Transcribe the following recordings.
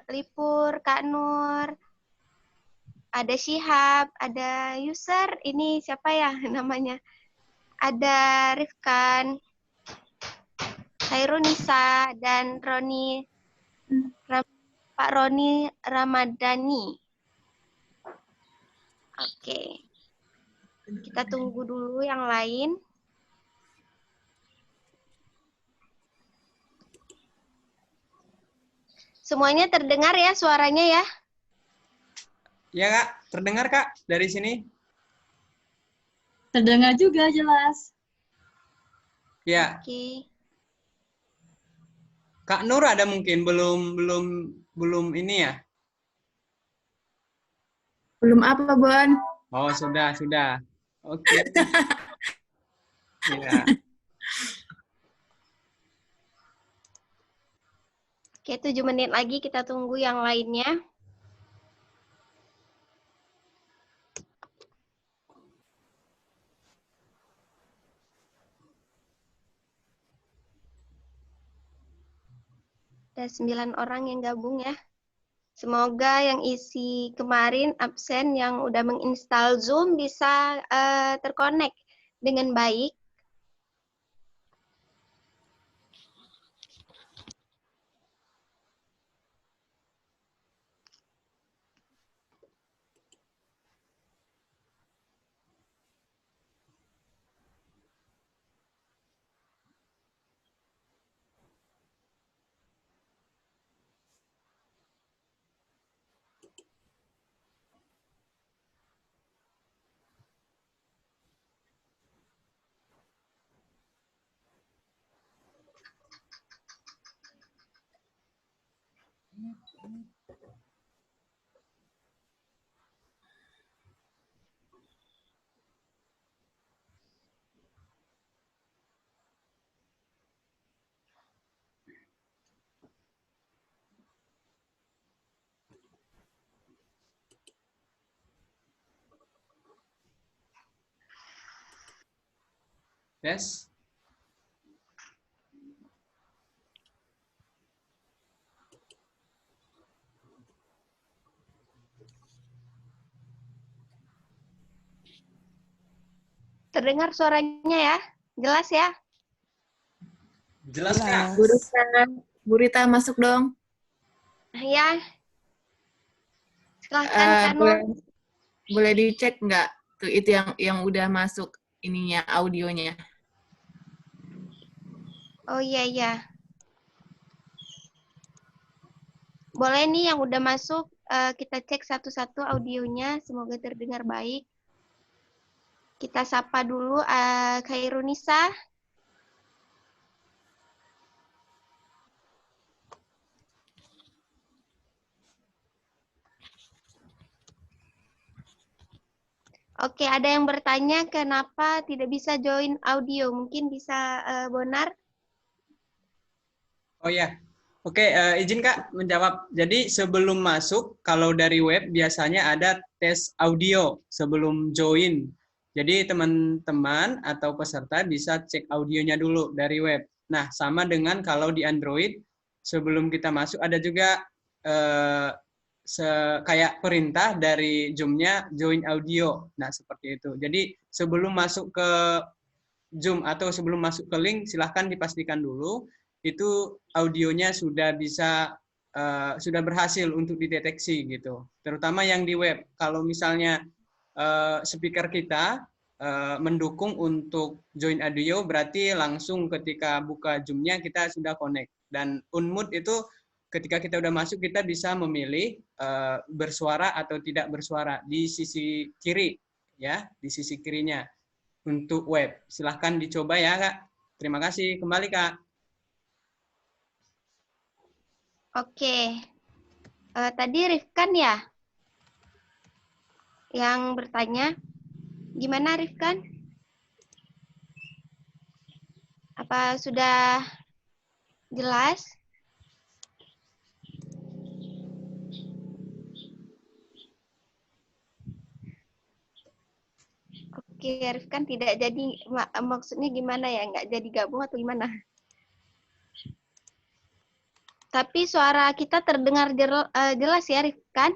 Lipur, Kak Nur, ada Syihab, ada user, ini siapa ya namanya? Ada Rifkan, Khairunisa, dan Pak Roni Ramadhani. Oke, kita tunggu dulu yang lain. Semuanya terdengar ya suaranya ya? Ya Kak, terdengar Kak dari sini? Terdengar juga jelas. Ya. Oke. Kak Nur ada mungkin belum ini ya? Belum apa, Bon? Oh, sudah. Oke. Ya. Oke, 7 menit lagi kita tunggu yang lainnya. Ada 9 orang yang gabung ya. Semoga yang isi kemarin absen yang udah menginstal Zoom bisa terkonek dengan baik. Yes. Terdengar suaranya ya? Jelas ya? Jelas Kak. Bu Rita masuk dong. Ya. Silahkan Kak Nur. Boleh dicek nggak tuh itu yang udah masuk ininya audionya? Oh iya. Boleh nih yang udah masuk, kita cek satu-satu audionya, semoga terdengar baik. Kita sapa dulu Khairunisa. Oke, ada yang bertanya kenapa tidak bisa join audio. Mungkin bisa Bonar? Oh ya. Oke, izin Kak menjawab. Jadi sebelum masuk, kalau dari web biasanya ada tes audio sebelum join. Jadi teman-teman atau peserta bisa cek audionya dulu dari web. Nah, sama dengan kalau di Android, sebelum kita masuk ada juga kayak perintah dari Zoom-nya join audio. Nah, seperti itu. Jadi sebelum masuk ke Zoom atau sebelum masuk ke link, silahkan dipastikan dulu itu audionya sudah berhasil untuk dideteksi gitu. Terutama yang di web. Kalau misalnya speaker kita mendukung untuk join audio, berarti langsung ketika buka Zoom-nya kita sudah connect. Dan unmute itu ketika kita udah masuk kita bisa memilih bersuara atau tidak bersuara di sisi kiri ya, di sisi kirinya untuk web. Silahkan dicoba ya Kak. Terima kasih. Kembali Kak. Oke. Tadi Rifkan ya yang bertanya. Gimana Rifkan? Apa sudah jelas? Oke, Rifkan tidak jadi, maksudnya gimana ya? Nggak jadi gabung atau gimana? Tapi suara kita terdengar jelas ya, Rifkan?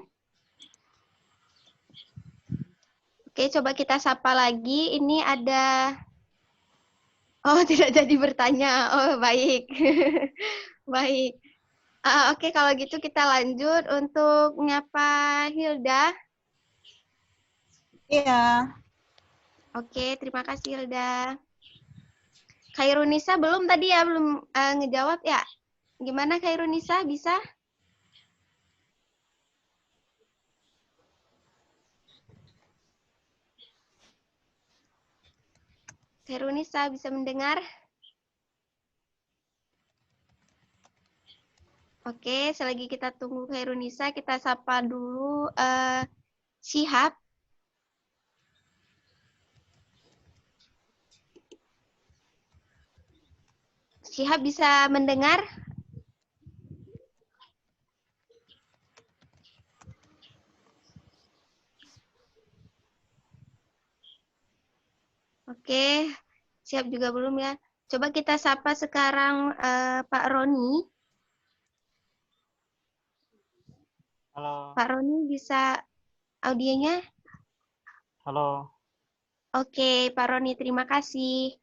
Oke, coba kita sapa lagi. Ini ada... Oh, tidak jadi bertanya. Oh, baik. Baik. Oke, kalau gitu kita lanjut untuk nyapa Hilda. Iya. Oke, terima kasih Hilda. Khairunisa belum tadi ya, belum ngejawab ya. Gimana Khairunisa, bisa? Khairunisa bisa mendengar? Oke, selagi kita tunggu Khairunisa, kita sapa dulu Syihab. Syihab bisa mendengar? Oke, siap juga belum ya. Coba kita sapa sekarang Pak Roni. Halo. Pak Roni bisa audionya? Halo. Oke, Pak Roni, terima kasih.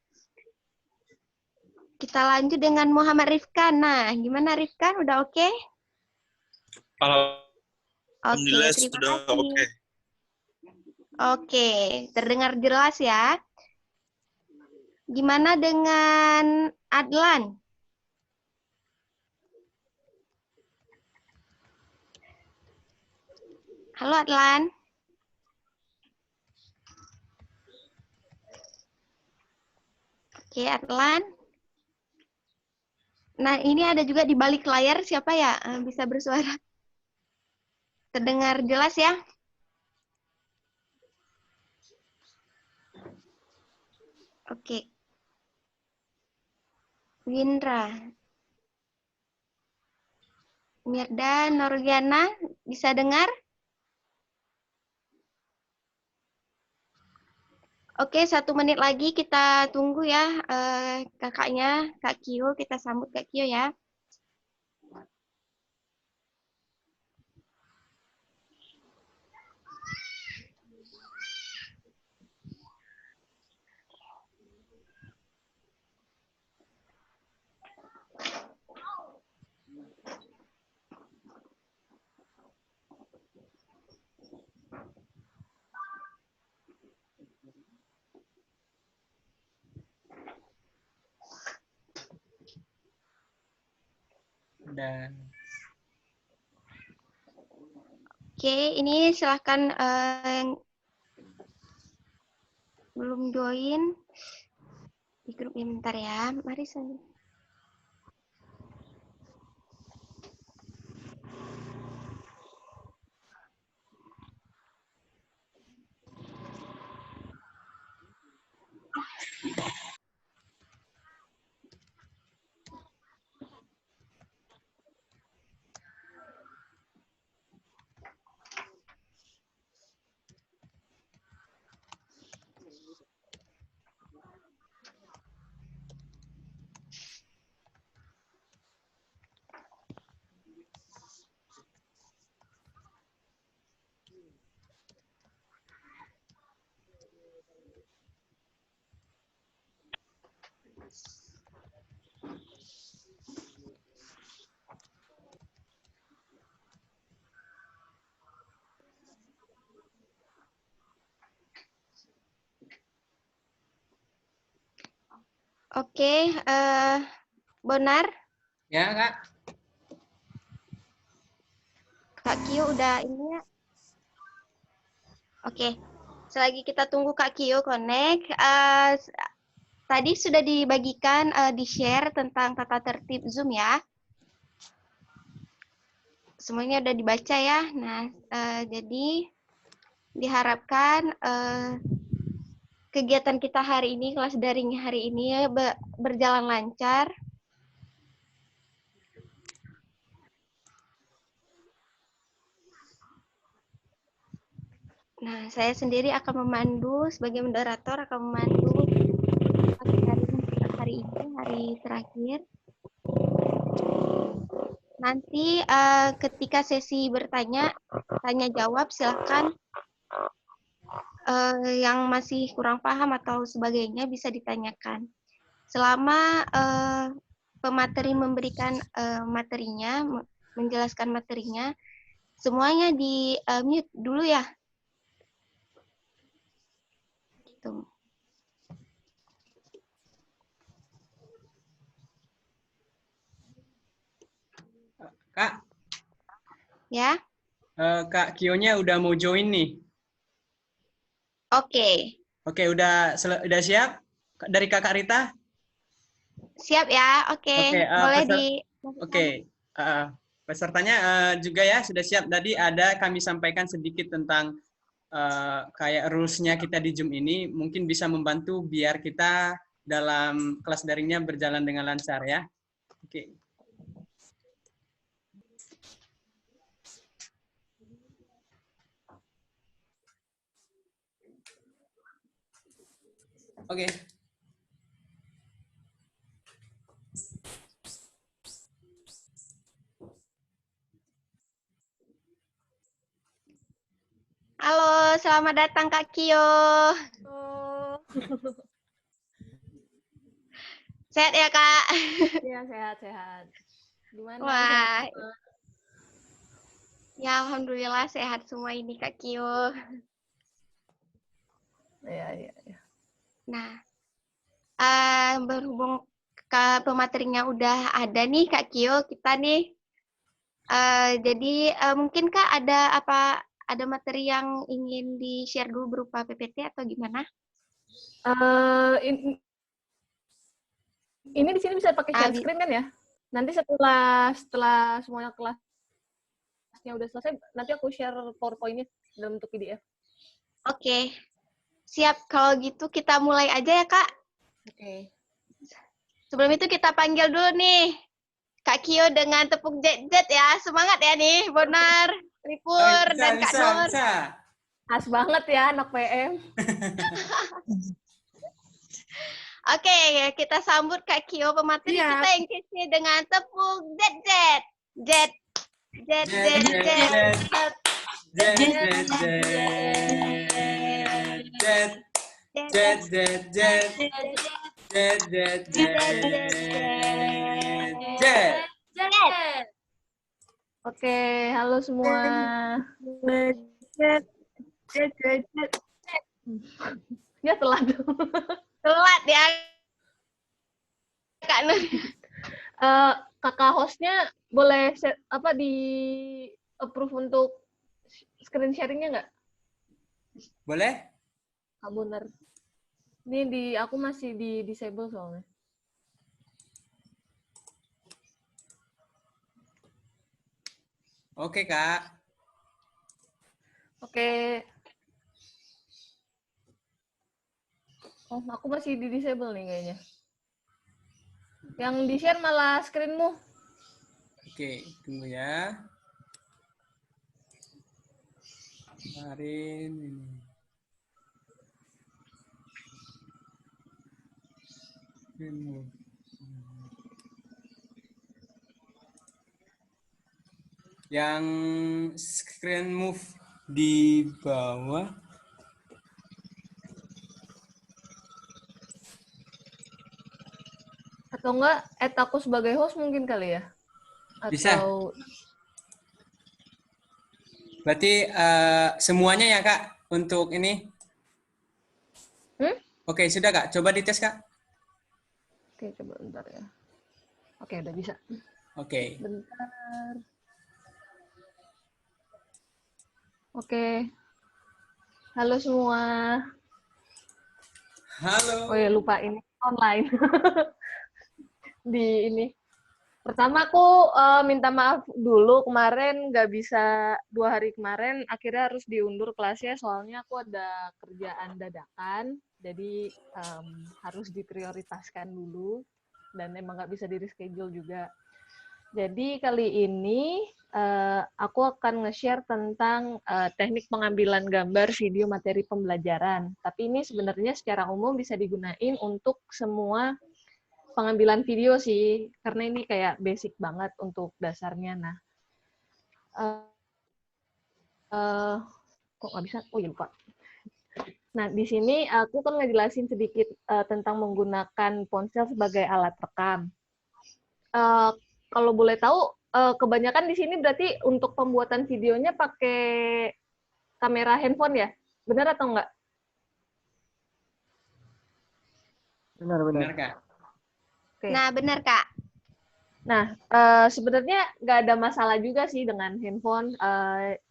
Kita lanjut dengan Muhammad Rifkan. Nah, gimana Rifkan? Udah oke? Alhamdulillah Oke, terima sudah kasih. oke. Oke, terdengar jelas ya. Gimana dengan Adlan? Halo Adlan. Oke, Adlan. Nah, ini ada juga di balik layar siapa ya? Bisa bersuara. Terdengar jelas ya? Oke. Windra. Mirda, Norgiana, bisa dengar? Oke, 1 menit lagi kita tunggu ya kakaknya, Kak Kio. Kita sambut Kak Kio ya. Dan Oke, ini silahkan yang belum join di grupnya bentar ya. Mari saya. Oke, Bonar, ya Kak, Kak Kio udah ini ya. Oke, selagi kita tunggu Kak Kio connect, tadi sudah dibagikan di-share tentang tata tertib Zoom ya. Semuanya udah dibaca ya. Nah, jadi diharapkan kegiatan kita hari ini, kelas daring hari ini berjalan lancar. Nah, saya sendiri akan memandu sebagai moderator, akan memandu hari ini, hari terakhir. Nanti ketika sesi bertanya, tanya jawab silakan yang masih kurang paham atau sebagainya bisa ditanyakan. Selama pemateri memberikan materinya, menjelaskan materinya, semuanya di mute dulu ya. Gitu. Kak, Ya, Kak Kionya udah mau join nih. oke. Oke, udah siap? Dari Kakak Rita? Siap ya, oke. Oke, Boleh di... pesertanya juga ya sudah siap. Tadi kami sampaikan sedikit tentang kayak rules-nya kita di Zoom ini, mungkin bisa membantu biar kita dalam kelas daringnya berjalan dengan lancar ya. Oke. Oke. Halo, selamat datang Kak Kio. Sehat ya Kak? Iya, sehat-sehat. Gimana? Wah, Sehat semua? ya Alhamdulillah sehat semua ini Kak Kio. Iya. Nah, berhubung pematerinya udah ada nih Kak Kio, kita nih. Jadi mungkin Kak ada materi yang ingin di-share dulu berupa PPT atau gimana? Ini di sini bisa pakai share screen kan ya? Nanti setelah semuanya kelasnya udah selesai, nanti aku share PowerPoint-nya dalam bentuk PDF. Oke, siap. Kalau gitu kita mulai aja ya Kak. Oke. Sebelum itu kita panggil dulu nih Kak Kio dengan tepuk jet-jet ya. Semangat ya nih, Bonar, Ripur, dan Kak Nur. Khas banget ya anak PM. Oke, kita sambut Kak Kio pemateri kita yang kece dengan tepuk jet-jet. Jet, jet, jet, jet, jet. Oke, halo semua. Ya telat. Telat ya, Kak Nur. Kakak hostnya boleh di approve untuk screen sharingnya nggak? Boleh? Kak Bonar. Ini aku masih di disable soalnya. Oke, Kak. Oke. Oh, aku masih di disable nih kayaknya. Yang di-share malah screen-mu. Oke, tunggu ya. Kemarin ini. Yang screen move di bawah. Atau enggak, add aku sebagai host mungkin kali ya? Atau... Bisa. Berarti semuanya ya, Kak, untuk ini? Oke, sudah, Kak. Coba dites, Kak. Oke, coba bentar ya. Oke, udah bisa. Oke. Bentar. Oke. Halo semua. Halo. Oh ya, lupa ini online. Di ini. Pertama aku minta maaf dulu kemarin nggak bisa 2 hari kemarin, akhirnya harus diundur kelasnya soalnya aku ada kerjaan dadakan, jadi harus diprioritaskan dulu dan emang nggak bisa di reschedule juga. Jadi kali ini aku akan nge-share tentang teknik pengambilan gambar video materi pembelajaran. Tapi ini sebenarnya secara umum bisa digunain untuk semua pengambilan video sih, karena ini kayak basic banget untuk dasarnya. Nah, kok nggak bisa? Oh ya lupa. Nah, di sini aku kan ngejelasin sedikit tentang menggunakan ponsel sebagai alat rekam. Kalau boleh tahu, kebanyakan di sini berarti untuk pembuatan videonya pakai kamera handphone ya? Benar atau enggak? Benar, Kak. Oke. Nah, benar, Kak. Nah, sebenarnya nggak ada masalah juga sih dengan handphone,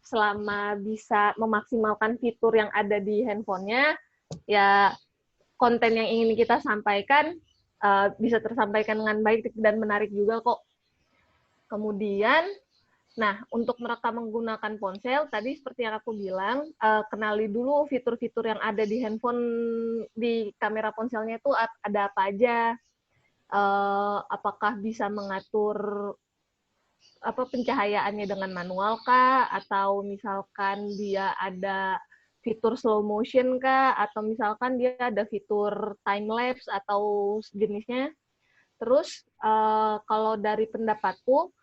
selama bisa memaksimalkan fitur yang ada di handphonenya, ya konten yang ingin kita sampaikan bisa tersampaikan dengan baik dan menarik juga kok. Kemudian, nah untuk merekam menggunakan ponsel, tadi seperti yang aku bilang, kenali dulu fitur-fitur yang ada di handphone, di kamera ponselnya itu ada apa aja. Apakah bisa mengatur pencahayaannya dengan manual kah, atau misalkan dia ada fitur slow motion kah, atau misalkan dia ada fitur time lapse atau sejenisnya. Terus kalau dari pendapatku,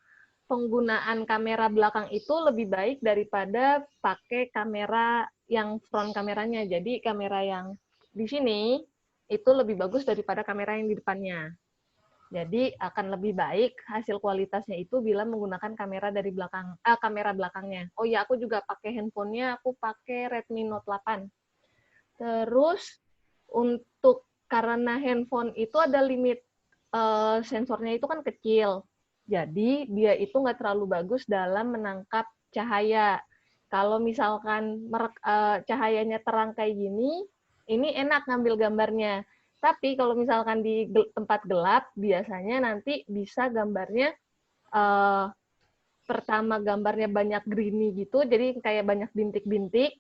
penggunaan kamera belakang itu lebih baik daripada pakai kamera yang front kameranya. Jadi kamera yang di sini itu lebih bagus daripada kamera yang di depannya. Jadi akan lebih baik hasil kualitasnya itu bila menggunakan kamera dari belakang, kamera belakangnya. Oh ya, aku juga pakai handphonenya, aku pakai Redmi Note 8. Terus untuk karena handphone itu ada limit sensornya itu kan kecil, jadi dia itu nggak terlalu bagus dalam menangkap cahaya. Kalau misalkan cahayanya terang kayak gini, ini enak ngambil gambarnya. Tapi kalau misalkan di tempat gelap, biasanya nanti bisa gambarnya pertama gambarnya banyak greeny gitu, jadi kayak banyak bintik-bintik,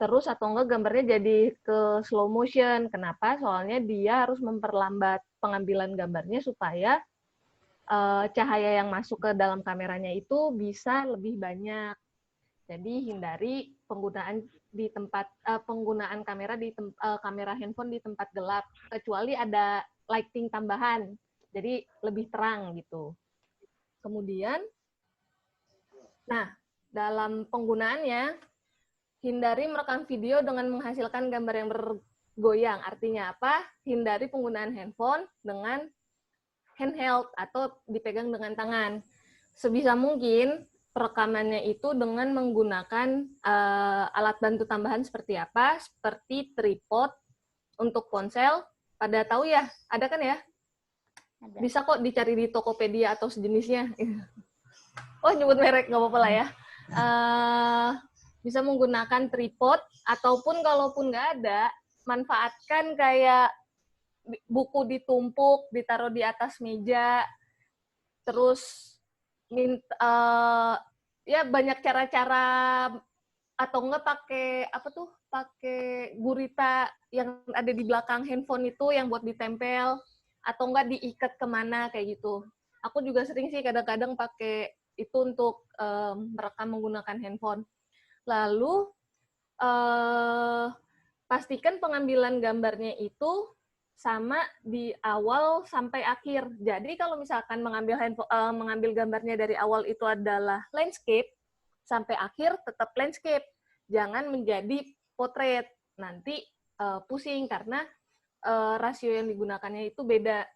terus atau enggak gambarnya jadi ke slow motion. Kenapa? Soalnya dia harus memperlambat pengambilan gambarnya supaya cahaya yang masuk ke dalam kameranya itu bisa lebih banyak. Jadi hindari penggunaan di tempat penggunaan kamera di kamera handphone di tempat gelap, kecuali ada lighting tambahan, jadi lebih terang gitu. Kemudian, nah dalam penggunaannya, hindari merekam video dengan menghasilkan gambar yang bergoyang. Artinya apa? Hindari penggunaan handphone dengan handheld atau dipegang dengan tangan. Sebisa mungkin perekamannya itu dengan menggunakan alat bantu tambahan seperti apa? Seperti tripod untuk ponsel. Pada tahu ya? Ada kan ya? Ada. Bisa kok dicari di Tokopedia atau sejenisnya. Oh, nyebut merek, nggak apa-apa lah ya. Bisa menggunakan tripod, ataupun kalaupun nggak ada, manfaatkan kayak buku ditumpuk, ditaruh di atas meja, terus ya banyak cara-cara, atau enggak pakai pakai gurita yang ada di belakang handphone itu yang buat ditempel, atau enggak diikat kemana kayak gitu. Aku juga sering sih kadang-kadang pakai itu untuk merekam menggunakan handphone. Lalu pastikan pengambilan gambarnya itu sama di awal sampai akhir. Jadi kalau misalkan mengambil gambarnya dari awal itu adalah landscape, sampai akhir tetap landscape. Jangan menjadi potret. Nanti pusing karena rasio yang digunakannya itu beda.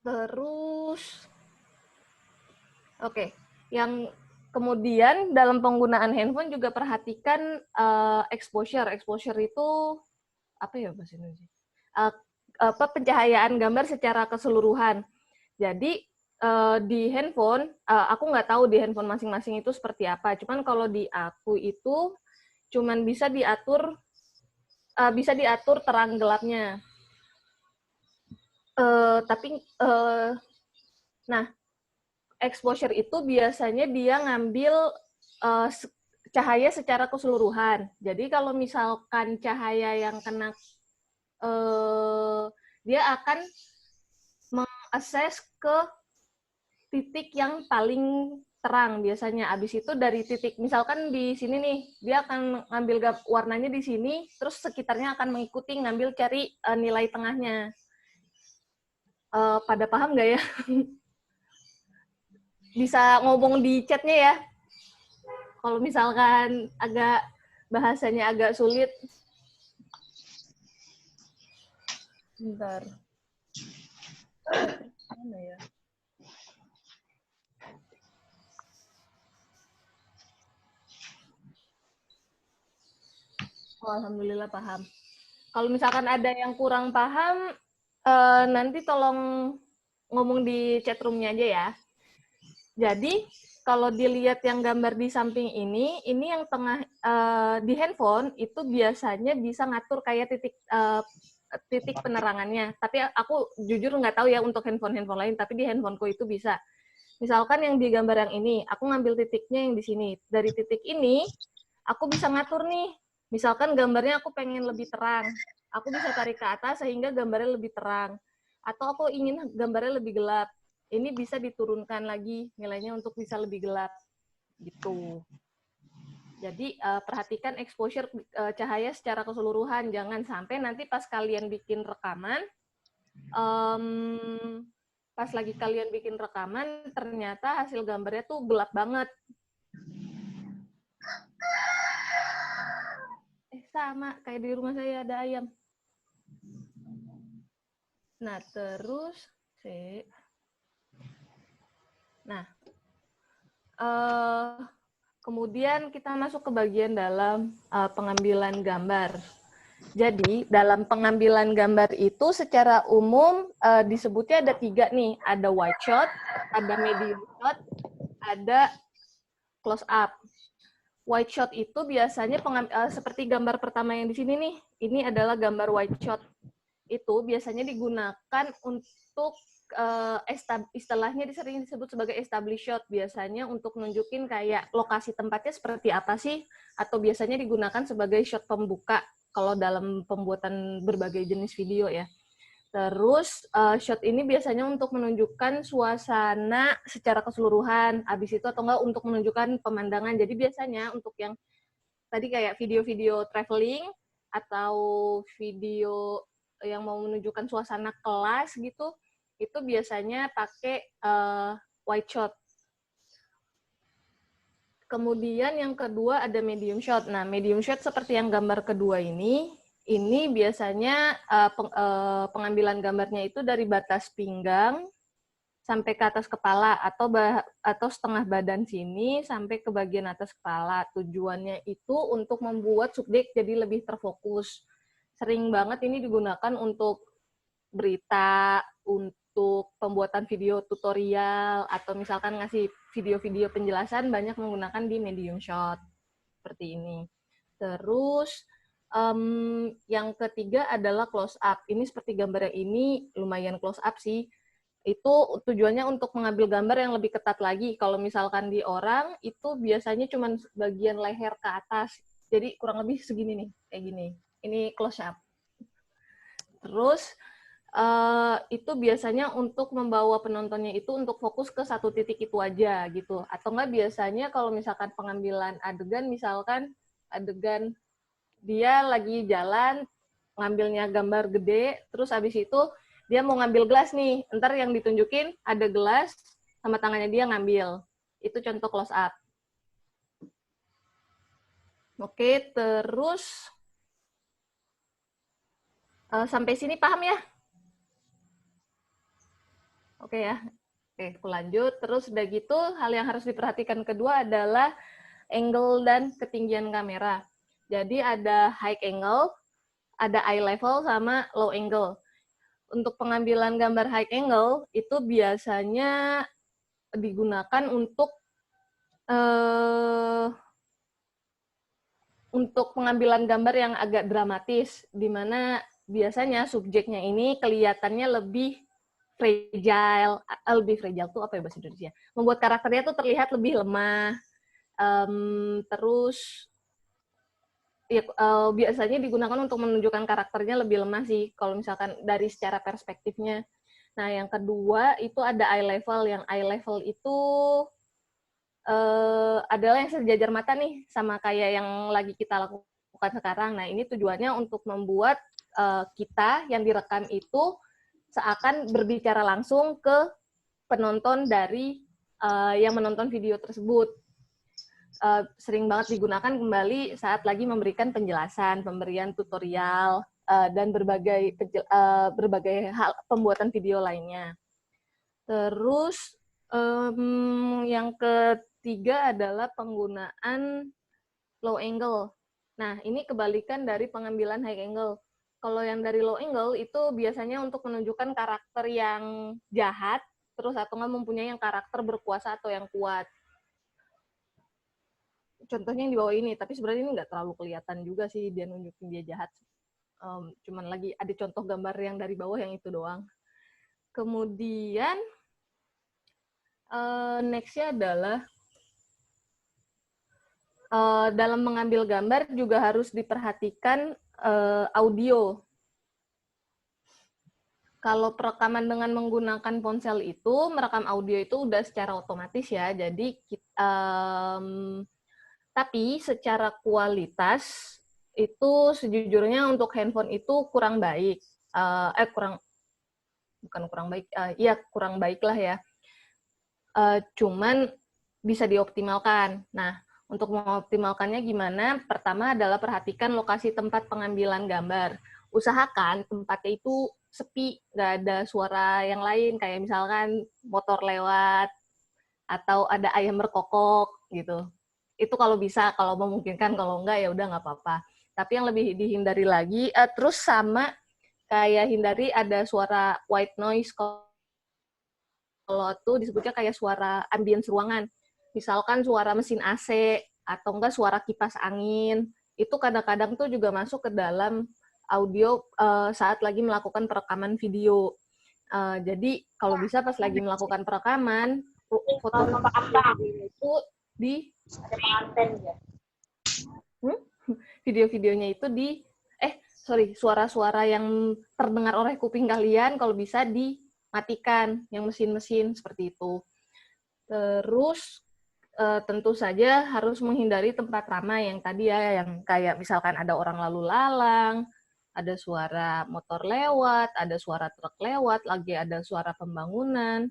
Terus, oke. Yang kemudian dalam penggunaan handphone juga perhatikan exposure. Exposure itu apa ya bahasa Indonesia? Pencahayaan gambar secara keseluruhan. Jadi di handphone, aku nggak tahu di handphone masing-masing itu seperti apa. Cuman kalau di aku itu cuman bisa diatur terang gelapnya. Nah, exposure itu biasanya dia ngambil cahaya secara keseluruhan. Jadi kalau misalkan cahaya yang kena, dia akan mengakses ke titik yang paling terang biasanya. Abis itu dari titik, misalkan di sini nih, dia akan ngambil warnanya di sini, terus sekitarnya akan mengikuti ngambil cari nilai tengahnya. Pada paham nggak ya? Bisa ngomong di chatnya ya. Kalau misalkan agak bahasanya agak sulit. Bentar. Mana ya? Oh, alhamdulillah paham. Kalau misalkan ada yang kurang paham, nanti tolong ngomong di chat room-nya aja ya. Jadi, kalau dilihat yang gambar di samping ini yang tengah di handphone itu biasanya bisa ngatur kayak titik penerangannya. Tapi aku jujur nggak tahu ya untuk handphone-handphone lain, tapi di handphoneku itu bisa. Misalkan yang di gambar yang ini, aku ngambil titiknya yang di sini. Dari titik ini, aku bisa ngatur nih. Misalkan gambarnya aku pengen lebih terang. Aku bisa tarik ke atas sehingga gambarnya lebih terang. Atau aku ingin gambarnya lebih gelap. Ini bisa diturunkan lagi nilainya untuk bisa lebih gelap. Gitu. Jadi perhatikan exposure cahaya secara keseluruhan. Jangan sampai nanti pas kalian bikin rekaman, pas lagi kalian bikin rekaman, ternyata hasil gambarnya tuh gelap banget. Sama, kayak di rumah saya ada ayam. Nah, terus, kemudian kita masuk ke bagian dalam pengambilan gambar. Jadi, dalam pengambilan gambar itu secara umum disebutnya ada 3 nih. Ada wide shot, ada medium shot, ada close up. Wide shot itu biasanya seperti gambar pertama yang di sini nih. Ini adalah gambar wide shot. Itu biasanya digunakan untuk istilahnya sering disebut sebagai established shot. Biasanya untuk nunjukin kayak lokasi tempatnya seperti apa sih, atau biasanya digunakan sebagai shot pembuka kalau dalam pembuatan berbagai jenis video ya. Terus shot ini biasanya untuk menunjukkan suasana secara keseluruhan, habis itu atau enggak untuk menunjukkan pemandangan. Jadi biasanya untuk yang tadi kayak video-video traveling atau video yang mau menunjukkan suasana kelas gitu, itu biasanya pakai wide shot. Kemudian yang kedua ada medium shot. Nah, medium shot seperti yang gambar kedua ini biasanya pengambilan gambarnya itu dari batas pinggang sampai ke atas kepala atau setengah badan sini sampai ke bagian atas kepala. Tujuannya itu untuk membuat subjek jadi lebih terfokus. Sering banget ini digunakan untuk berita, untuk pembuatan video tutorial, atau misalkan ngasih video-video penjelasan banyak menggunakan di medium shot. Seperti ini. Terus, yang ketiga adalah close up. Ini seperti gambar yang ini, lumayan close up sih. Itu tujuannya untuk mengambil gambar yang lebih ketat lagi. Kalau misalkan di orang, itu biasanya cuma bagian leher ke atas. Jadi kurang lebih segini nih, kayak gini. Ini close up. Terus, itu biasanya untuk membawa penontonnya itu untuk fokus ke satu titik itu aja gitu. Atau enggak biasanya kalau misalkan pengambilan adegan, misalkan adegan dia lagi jalan, ngambilnya gambar gede, terus habis itu dia mau ngambil gelas nih, ntar yang ditunjukin ada gelas sama tangannya dia ngambil. Itu contoh close up. Oke, terus sampai sini paham ya? Oke ya. Oke, aku lanjut. Terus udah gitu, hal yang harus diperhatikan kedua adalah angle dan ketinggian kamera. Jadi ada high angle, ada eye level, sama low angle. Untuk pengambilan gambar high angle, itu biasanya digunakan untuk pengambilan gambar yang agak dramatis, di mana biasanya subjeknya ini kelihatannya lebih fragile tuh apa ya bahasa Indonesia? Membuat karakternya tuh terlihat lebih lemah. Terus ya, biasanya digunakan untuk menunjukkan karakternya lebih lemah sih, kalau misalkan dari secara perspektifnya. Nah, yang kedua itu ada eye level. Yang eye level itu adalah yang sejajar mata nih, sama kayak yang lagi kita lakukan sekarang. Nah, ini tujuannya untuk membuat kita yang direkam itu seakan berbicara langsung ke penonton dari yang menonton video tersebut. Sering banget digunakan kembali saat lagi memberikan penjelasan, pemberian tutorial, dan berbagai hal pembuatan video lainnya. Terus yang ketiga adalah penggunaan low angle. Nah, ini kebalikan dari pengambilan high angle. Kalau yang dari low angle itu biasanya untuk menunjukkan karakter yang jahat, terus atau nggak mempunyai yang karakter berkuasa atau yang kuat. Contohnya yang di bawah ini, tapi sebenarnya ini nggak terlalu kelihatan juga sih dia nunjukin dia jahat. Cuman lagi ada contoh gambar yang dari bawah yang itu doang. Kemudian next-nya adalah dalam mengambil gambar juga harus diperhatikan audio. Kalau perekaman dengan menggunakan ponsel itu, merekam audio itu udah secara otomatis ya. Jadi, tapi secara kualitas itu sejujurnya untuk handphone itu kurang baik. Kurang baik lah ya. Cuman bisa dioptimalkan. Nah, untuk mengoptimalkannya gimana? Pertama adalah perhatikan lokasi tempat pengambilan gambar. Usahakan tempatnya itu sepi, nggak ada suara yang lain, kayak misalkan motor lewat, atau ada ayam berkokok, gitu. Itu kalau bisa, kalau memungkinkan, kalau enggak ya udah nggak apa-apa. Tapi yang lebih dihindari lagi, terus sama kayak hindari ada suara white noise, kalau itu disebutnya kayak suara ambience ruangan. Misalkan suara mesin AC, atau enggak suara kipas angin, itu kadang-kadang tuh juga masuk ke dalam audio saat lagi melakukan perekaman video. Jadi kalau bisa pas lagi melakukan perekaman, foto itu di video-videonya itu suara-suara yang terdengar oleh kuping kalian kalau bisa dimatikan, yang mesin-mesin seperti itu. Terus tentu saja harus menghindari tempat ramai yang tadi ya, yang kayak misalkan ada orang lalu lalang, ada suara motor lewat, ada suara truk lewat, lagi ada suara pembangunan,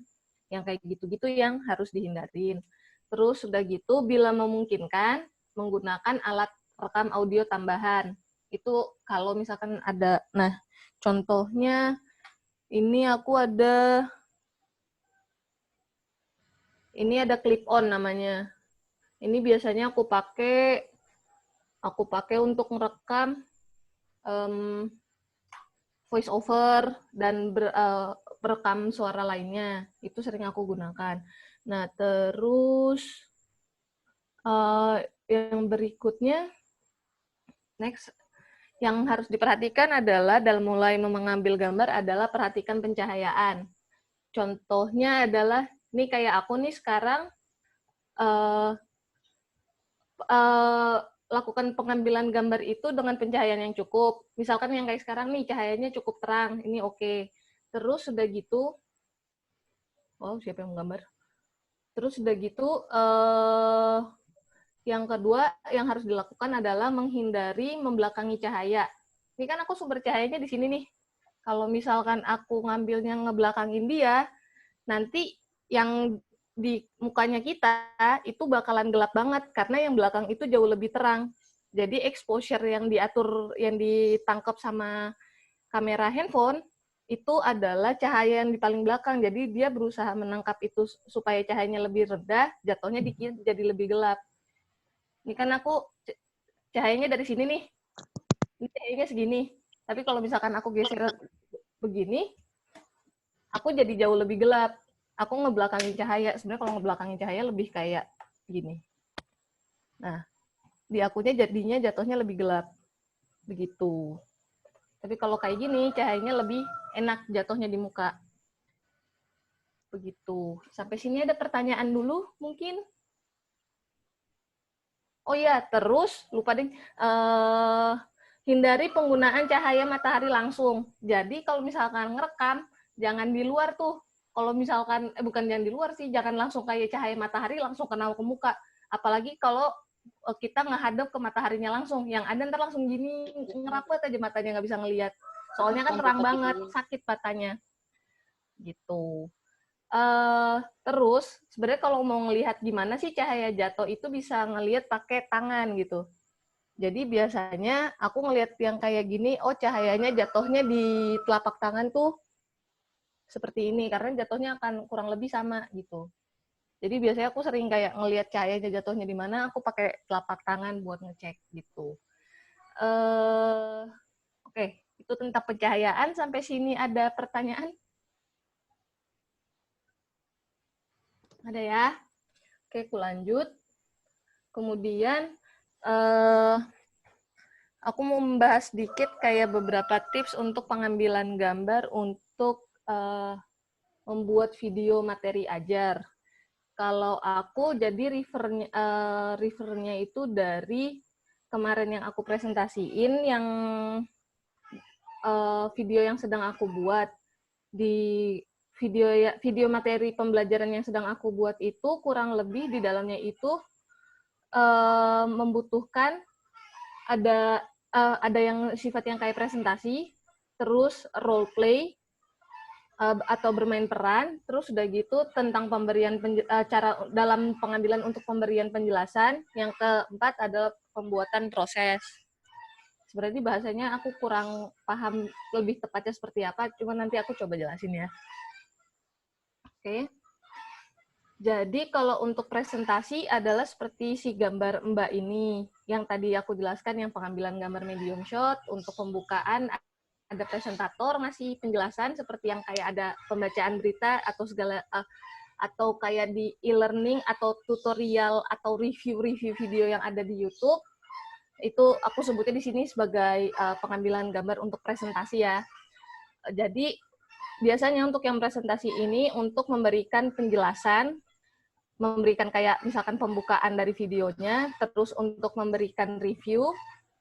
yang kayak gitu-gitu yang harus dihindarin. Terus sudah gitu, bila memungkinkan, menggunakan alat rekam audio tambahan. Itu kalau misalkan ada, nah contohnya ini aku ada, ini ada clip on namanya. Ini biasanya aku pakai untuk merekam voice over dan berekam suara lainnya. Itu sering aku gunakan. Nah, terus yang berikutnya, next, yang harus diperhatikan adalah dalam mulai mengambil gambar adalah perhatikan pencahayaan. Contohnya adalah, ini kayak aku nih sekarang lakukan pengambilan gambar itu dengan pencahayaan yang cukup. Misalkan yang kayak sekarang nih, cahayanya cukup terang, ini oke. Terus sudah gitu, siapa yang menggambar? Terus udah gitu, yang kedua yang harus dilakukan adalah menghindari membelakangi cahaya. Ini kan aku sumber cahayanya di sini nih. Kalau misalkan aku ngambilnya ngebelakangin dia, nanti yang di mukanya kita itu bakalan gelap banget, karena yang belakang itu jauh lebih terang. Jadi exposure yang diatur, yang ditangkap sama kamera handphone, itu adalah cahaya yang di paling belakang. Jadi dia berusaha menangkap itu supaya cahayanya lebih rendah, jatuhnya dikit jadi lebih gelap. Ini kan aku cahayanya dari sini nih. Ini cahayanya segini. Tapi kalau misalkan aku geser begini, aku jadi jauh lebih gelap. Aku ngebelakangin cahaya. Sebenarnya kalau ngebelakangin cahaya lebih kayak gini. Nah, di akunya jatuhnya lebih gelap. Begitu. Tapi kalau kayak gini, cahayanya lebih enak jatuhnya di muka. Begitu. Sampai sini ada pertanyaan dulu mungkin? Oh iya, terus lupa deh. Hindari penggunaan cahaya matahari langsung. Jadi kalau misalkan ngerekam, jangan di luar tuh. kalau misalkan bukan yang di luar sih, jangan langsung kayak cahaya matahari langsung kena ke muka. Apalagi kalau kita ngehadap ke mataharinya langsung, yang ada ntar langsung gini ngerapet aja matanya, nggak bisa ngelihat. Soalnya kan terang banget, sakit matanya. Gitu. Terus sebenarnya kalau mau ngelihat gimana sih cahaya jatuh itu bisa ngelihat pakai tangan gitu. Jadi biasanya aku ngelihat yang kayak gini, oh cahayanya jatuhnya di telapak tangan tuh seperti ini, karena jatuhnya akan kurang lebih sama gitu. Jadi biasanya aku sering kayak ngelihat cahayanya jatuhnya di mana, aku pakai telapak tangan buat ngecek gitu. Oke, itu tentang pencahayaan. Sampai sini ada pertanyaan? Ada ya? Oke, aku lanjut. Kemudian aku mau membahas sedikit kayak beberapa tips untuk pengambilan gambar untuk membuat video materi ajar. Kalau aku jadi refernya itu dari kemarin yang aku presentasiin, yang video yang sedang aku buat. Di video materi pembelajaran yang sedang aku buat itu kurang lebih di dalamnya itu membutuhkan ada yang sifat yang kayak presentasi, terus role play atau bermain peran, terus udah gitu tentang pemberian cara dalam pengambilan untuk pemberian penjelasan. Yang keempat adalah pembuatan proses. Sebenarnya bahasanya aku kurang paham lebih tepatnya seperti apa, cuma nanti aku coba jelasin ya. Oke. Jadi kalau untuk presentasi adalah seperti si gambar Mbak ini, yang tadi aku jelaskan, yang pengambilan gambar medium shot. Untuk pembukaan ada presentator ngasih penjelasan seperti yang kayak ada pembacaan berita atau segala atau kayak di e-learning atau tutorial atau review video yang ada di YouTube. Itu aku sebutnya di sini sebagai pengambilan gambar untuk presentasi ya. Jadi biasanya untuk yang presentasi ini untuk memberikan penjelasan, memberikan kayak misalkan pembukaan dari videonya, terus untuk memberikan review,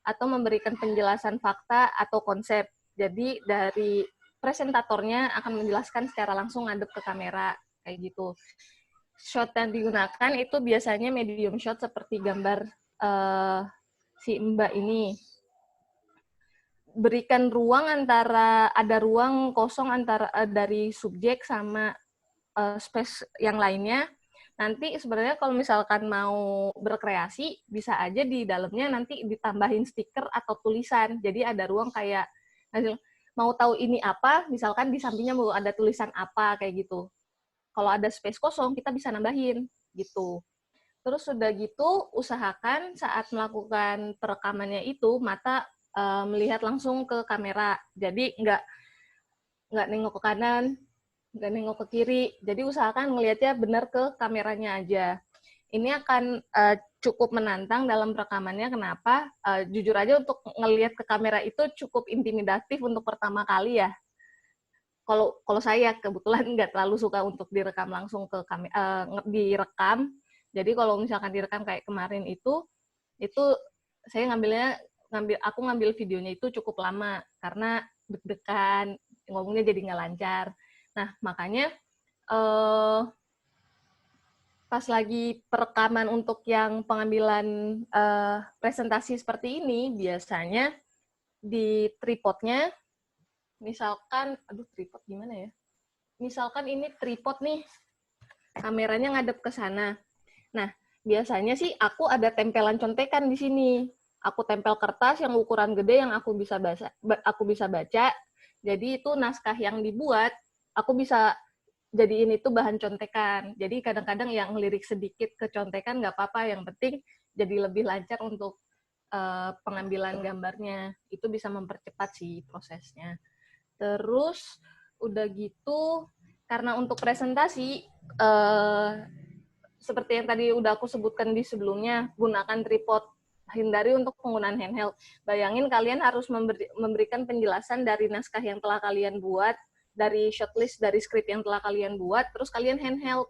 atau memberikan penjelasan fakta atau konsep. Jadi dari presentatornya akan menjelaskan secara langsung ngadep ke kamera, kayak gitu. Shot yang digunakan itu biasanya medium shot seperti gambar si Mbak ini. Berikan ruang ada ruang kosong antara dari subjek sama space yang lainnya. Nanti sebenarnya kalau misalkan mau berkreasi, bisa aja di dalamnya nanti ditambahin stiker atau tulisan. Jadi ada ruang kayak, mau tahu ini apa, misalkan di sampingnya mau ada tulisan apa, kayak gitu. Kalau ada space kosong, kita bisa nambahin, gitu. Terus sudah gitu, usahakan saat melakukan perekamannya itu, mata melihat langsung ke kamera. Jadi nggak nengok ke kanan, nggak nengok ke kiri. Jadi usahakan ngelihatnya benar ke kameranya aja. Ini akan cukup menantang dalam rekamannya. Kenapa? Jujur aja untuk ngelihat ke kamera itu cukup intimidatif untuk pertama kali ya. Kalau saya kebetulan nggak terlalu suka untuk direkam langsung ke direkam. Jadi kalau misalkan direkam kayak kemarin itu saya aku ngambil videonya itu cukup lama karena deg-degan, ngomongnya jadi nggak lancar. Nah, makanya pas lagi perekaman untuk yang pengambilan presentasi seperti ini, biasanya di tripodnya, misalkan, tripod gimana ya? Misalkan ini tripod nih, kameranya ngadep ke sana. Nah, biasanya sih aku ada tempelan contekan di sini. Aku tempel kertas yang ukuran gede yang aku bisa baca. Jadi itu naskah yang dibuat, aku bisa jadiin itu bahan contekan. Jadi kadang-kadang yang lirik sedikit ke contekan nggak apa-apa, yang penting jadi lebih lancar untuk pengambilan gambarnya. Itu bisa mempercepat sih prosesnya. Terus udah gitu, karena untuk presentasi, seperti yang tadi udah aku sebutkan di sebelumnya, gunakan tripod, hindari untuk penggunaan handheld. Bayangin kalian harus memberikan penjelasan dari naskah yang telah kalian buat, dari shortlist, dari skrip yang telah kalian buat, terus kalian handheld.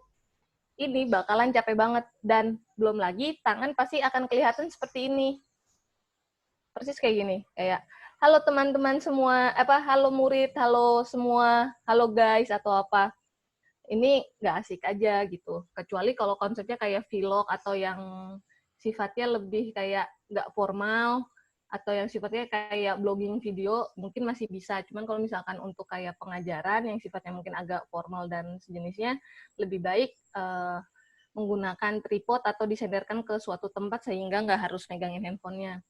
Ini bakalan capek banget. Dan belum lagi, tangan pasti akan kelihatan seperti ini. Persis kayak gini. Kayak, halo teman-teman semua, halo murid, halo semua, halo guys, atau apa. ini nggak asik aja gitu. Kecuali kalau konsepnya kayak vlog atau yang sifatnya lebih kayak nggak formal, atau yang sifatnya kayak blogging video, mungkin masih bisa. Cuman kalau misalkan untuk kayak pengajaran yang sifatnya mungkin agak formal dan sejenisnya, lebih baik menggunakan tripod atau disenderkan ke suatu tempat sehingga nggak harus megangin handphonenya.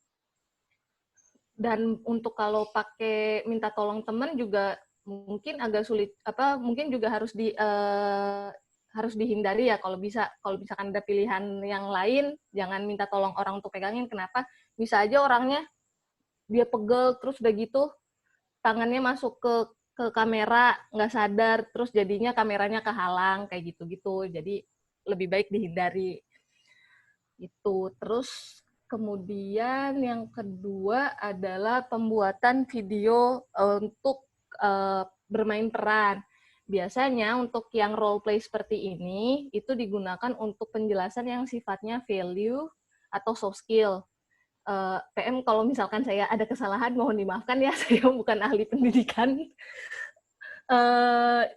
Dan untuk kalau pakai minta tolong teman juga mungkin agak sulit, mungkin juga harus dihindari ya kalau bisa. Kalau misalkan ada pilihan yang lain, jangan minta tolong orang untuk pegangin. Kenapa? Bisa aja orangnya dia pegel, terus udah gitu tangannya masuk ke kamera, nggak sadar, terus jadinya kameranya kehalang, kayak gitu-gitu. Jadi lebih baik dihindari. Itu. Terus kemudian yang kedua adalah pembuatan video untuk bermain peran. Biasanya untuk yang role play seperti ini, itu digunakan untuk penjelasan yang sifatnya value atau soft skill. PM, kalau misalkan saya ada kesalahan, mohon dimaafkan ya, saya bukan ahli pendidikan.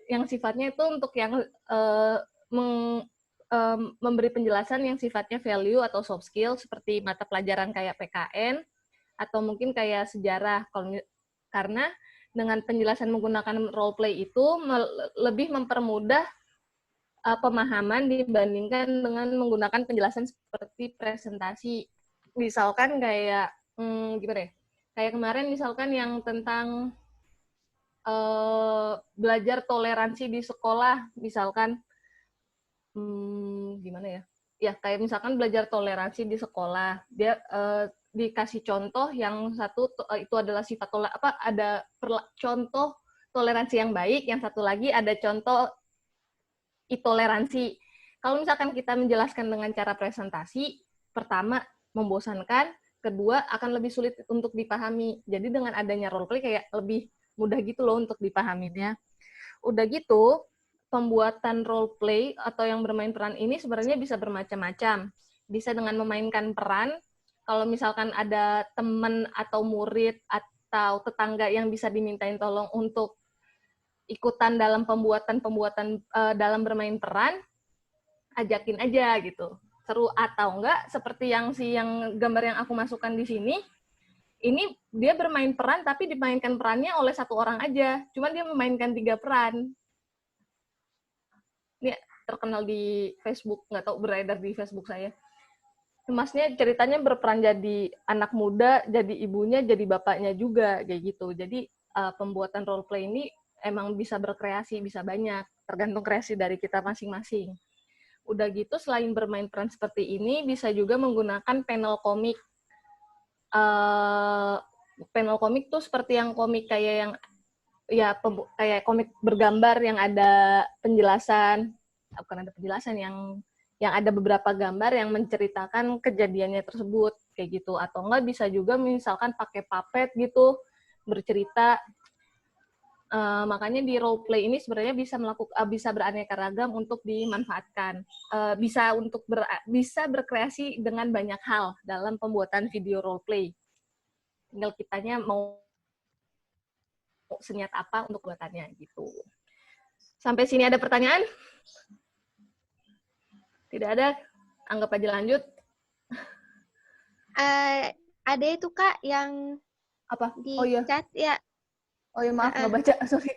Yang sifatnya itu untuk yang memberi penjelasan yang sifatnya value atau soft skill, seperti mata pelajaran kayak PKN, atau mungkin kayak sejarah. Karena dengan penjelasan menggunakan role play itu lebih mempermudah pemahaman dibandingkan dengan menggunakan penjelasan seperti presentasi. Misalkan kayak, gimana ya? Kayak kemarin misalkan yang tentang belajar toleransi di sekolah, misalkan, gimana ya? Ya, kayak misalkan belajar toleransi di sekolah, dia dikasih contoh yang satu itu adalah sifat ada contoh toleransi yang baik, yang satu lagi ada contoh intoleransi. Kalau misalkan kita menjelaskan dengan cara presentasi, pertama membosankan, kedua akan lebih sulit untuk dipahami. Jadi dengan adanya role play kayak lebih mudah gitu loh untuk dipahaminya. Udah gitu, pembuatan role play atau yang bermain peran ini sebenarnya bisa bermacam-macam. Bisa dengan memainkan peran, kalau misalkan ada teman atau murid atau tetangga yang bisa dimintain tolong untuk ikutan dalam pembuatan dalam bermain peran, ajakin aja gitu. Seru atau enggak, seperti yang gambar yang aku masukkan di sini, ini dia bermain peran tapi dimainkan perannya oleh satu orang aja. Cuman dia memainkan 3 peran. Ini terkenal di Facebook, nggak tahu beredar di Facebook saya. Masnya ceritanya berperan jadi anak muda, jadi ibunya, jadi bapaknya juga, kayak gitu. Jadi pembuatan role play ini emang bisa berkreasi, bisa banyak, tergantung kreasi dari kita masing-masing. Udah gitu, selain bermain peran seperti ini, bisa juga menggunakan panel komik. Panel komik tuh seperti yang komik kayak yang kayak komik bergambar yang ada penjelasan, bukan ada penjelasan, yang ada beberapa gambar yang menceritakan kejadiannya tersebut, kayak gitu. Atau enggak bisa juga misalkan pakai puppet gitu, bercerita. Makanya di role play ini sebenarnya bisa beraneka ragam untuk dimanfaatkan. Bisa berkreasi dengan banyak hal dalam pembuatan video role play. Tinggal kitanya mau senyat apa untuk buatannya gitu. Sampai sini ada pertanyaan? Tidak ada? Anggap aja lanjut. Ada itu Kak yang Apa? di Oh iya. chat ya. Oh iya, maaf nggak baca, sorry.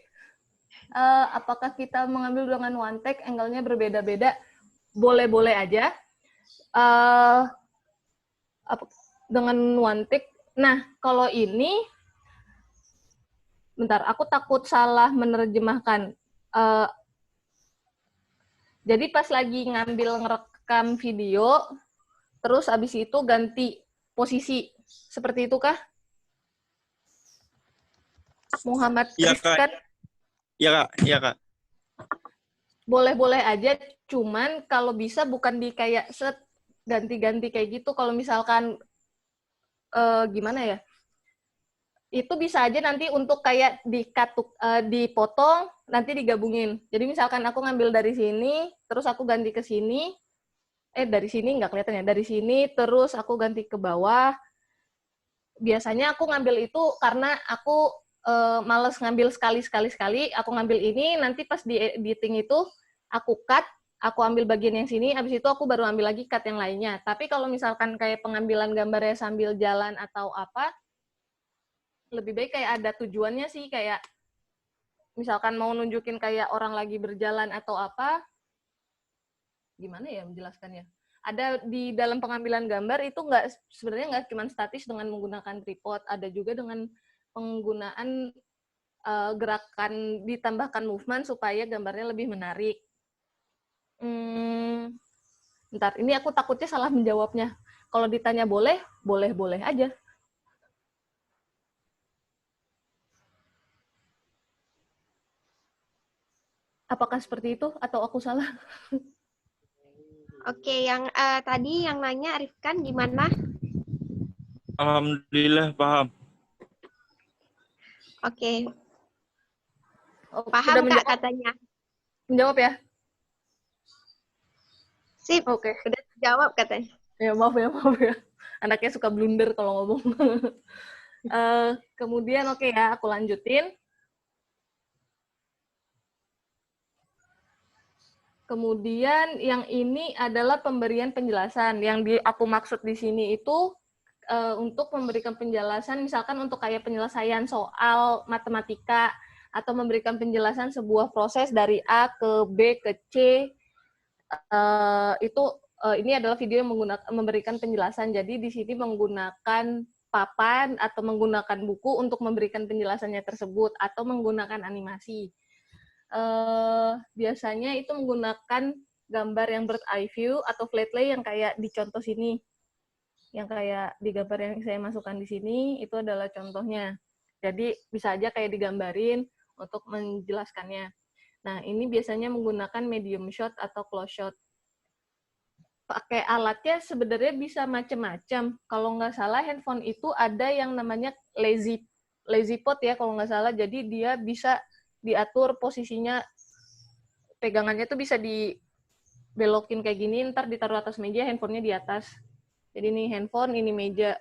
Apakah kita mengambil dengan one take, angle-nya berbeda-beda? Boleh-boleh aja. Dengan one take. Nah, kalau ini, bentar, aku takut salah menerjemahkan. Jadi pas lagi ngerekam video, terus abis itu ganti posisi. Seperti itu kah? Muhammad Rizkan? Iya Kak, iya Kak. Boleh-boleh aja, cuman kalau bisa bukan di kayak set ganti-ganti kayak gitu. Kalau misalkan gimana ya? Itu bisa aja nanti untuk kayak dipotong, nanti digabungin. Jadi misalkan aku ngambil dari sini, terus aku ganti ke sini. Dari sini nggak kelihatan ya. Dari sini, terus aku ganti ke bawah. Biasanya aku ngambil itu karena aku males ngambil sekali, aku ngambil ini, nanti pas di editing itu aku cut, aku ambil bagian yang sini, habis itu aku baru ambil lagi cut yang lainnya. Tapi kalau misalkan kayak pengambilan gambarnya sambil jalan atau apa, lebih baik kayak ada tujuannya sih, kayak misalkan mau nunjukin kayak orang lagi berjalan atau apa, gimana ya menjelaskannya? Ada di dalam pengambilan gambar itu sebenarnya nggak cuma statis dengan menggunakan tripod, ada juga dengan penggunaan gerakan ditambahkan movement supaya gambarnya lebih menarik. Bentar, ini aku takutnya salah menjawabnya. Kalau ditanya boleh, boleh aja. Apakah seperti itu atau aku salah? Oke, yang tadi yang nanya Arifkan gimana? Alhamdulillah paham. Oke, Oh, paham udah Kak katanya. menjawab ya? Sip, Oke. udah jawab katanya. Ya, maaf ya. Anaknya suka blunder kalau ngomong. Kemudian oke ya, aku lanjutin. Kemudian yang ini adalah pemberian penjelasan. Yang aku maksud di sini itu untuk memberikan penjelasan, misalkan untuk kayak penyelesaian soal matematika, atau memberikan penjelasan sebuah proses dari A ke B ke C, ini adalah video yang memberikan penjelasan. Jadi di sini menggunakan papan atau menggunakan buku untuk memberikan penjelasannya tersebut, atau menggunakan animasi. Biasanya itu menggunakan gambar yang bird eye view atau flat lay yang kayak di contoh sini. Yang kayak di gambar yang saya masukkan di sini, itu adalah contohnya. Jadi bisa aja kayak digambarin untuk menjelaskannya. Nah, ini biasanya menggunakan medium shot atau close shot. Pakai alatnya sebenarnya bisa macam-macam. Kalau nggak salah, handphone itu ada yang namanya lazy pod ya, kalau nggak salah. Jadi dia bisa diatur posisinya, pegangannya tuh bisa dibelokin kayak gini, ntar ditaruh atas meja, handphonenya di atas. Jadi ini handphone, ini meja.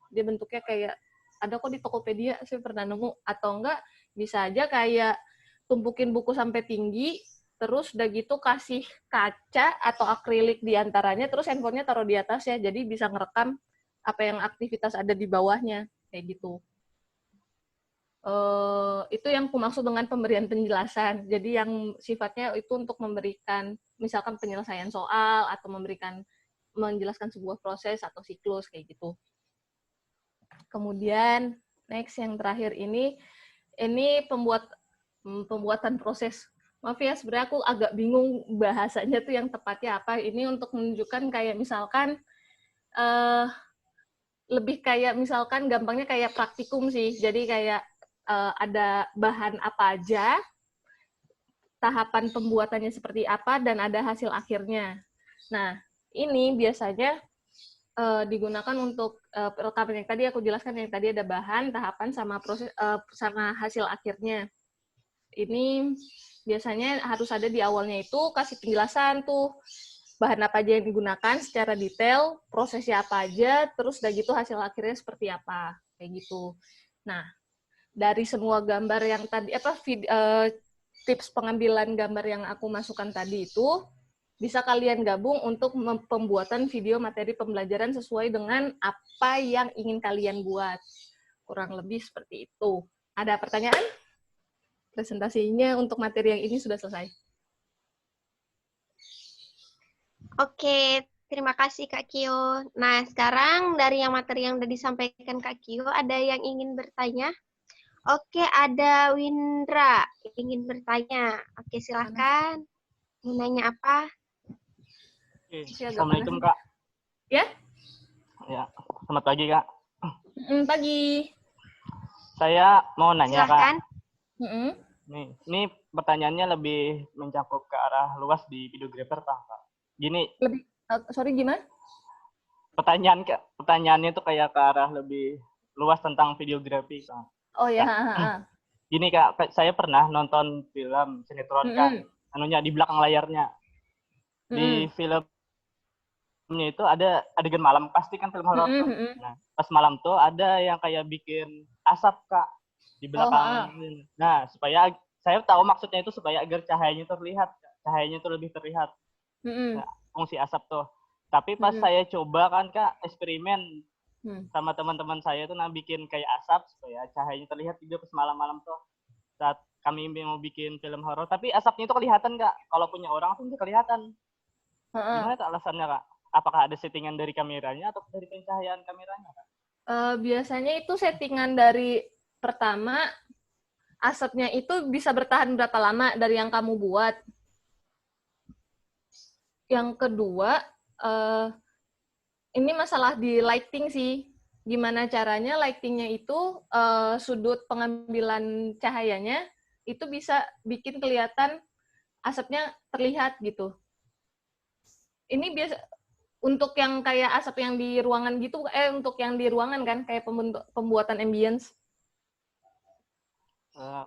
Dia bentuknya kayak, ada kok di Tokopedia, saya pernah nemu. Atau enggak, bisa aja kayak tumpukin buku sampai tinggi, terus udah gitu kasih kaca atau akrilik di antaranya, terus handphonenya taruh di atas ya, jadi bisa ngerekam apa yang aktivitas ada di bawahnya, kayak gitu. Itu yang aku maksud dengan pemberian penjelasan. Jadi yang sifatnya itu untuk memberikan, misalkan penyelesaian soal, atau menjelaskan sebuah proses atau siklus, kayak gitu. Kemudian, next yang terakhir ini pembuatan proses. Maaf ya, sebenarnya aku agak bingung bahasanya tuh yang tepatnya apa. Ini untuk menunjukkan kayak misalkan, lebih kayak misalkan gampangnya kayak praktikum sih. Jadi kayak ada bahan apa aja, tahapan pembuatannya seperti apa, dan ada hasil akhirnya. Nah, ini biasanya digunakan untuk rekaman yang tadi aku jelaskan, yang tadi ada bahan, tahapan, sama proses sama hasil akhirnya. Ini biasanya harus ada di awalnya itu, kasih penjelasan tuh, bahan apa aja yang digunakan secara detail, prosesnya apa aja, terus udah gitu hasil akhirnya seperti apa, kayak gitu. Nah, dari semua gambar yang tadi, tips pengambilan gambar yang aku masukkan tadi itu, bisa kalian gabung untuk pembuatan video materi pembelajaran sesuai dengan apa yang ingin kalian buat. Kurang lebih seperti itu. Ada pertanyaan? Presentasinya untuk materi yang ini sudah selesai. Oke, terima kasih Kak Kio. Nah, sekarang dari yang materi yang sudah disampaikan Kak Kio, ada yang ingin bertanya? Oke, ada Windra ingin bertanya. Oke, silakan. Mau nanya apa? Oke, Assalamualaikum Kak. Ya? Ya, selamat pagi Kak. Pagi. Saya mau nanya Silakan. Kak. Ini pertanyaannya lebih mencakup ke arah luas di videographer Kak. Gini. Sorry, gimana? Pertanyaannya tuh kayak ke arah lebih luas tentang videografi Kak. Oh ya. Gini Kak, saya pernah nonton film sinetron kan, anunya di belakang layarnya. Di filmnya itu ada adegan malam, pasti kan film horor. Nah, pas malam tuh ada yang kayak bikin asap Kak di belakang. Nah, supaya saya tahu maksudnya itu supaya agar cahayanya terlihat Kak. cahayanya tuh lebih terlihat. Mm-mm. Nah, fungsi asap tuh. Tapi pas saya coba kan Kak eksperimen sama teman-teman saya tuh bikin kayak asap supaya cahayanya terlihat juga pas malam-malam tuh saat kami mau bikin film horor. Tapi asapnya itu kelihatan Kak. Kalau punya orang tuh nggak kelihatan. Gimana tuh alasannya Kak? Apakah ada settingan dari kameranya atau dari pencahayaan kameranya Kak? Biasanya itu settingan dari pertama asapnya itu bisa bertahan berapa lama dari yang kamu buat. Yang kedua, ini masalah di lighting sih. Gimana caranya lightingnya itu sudut pengambilan cahayanya itu bisa bikin kelihatan asapnya terlihat gitu. Ini biasa untuk yang kayak asap yang di ruangan gitu, untuk yang di ruangan kan kayak pembuatan ambience.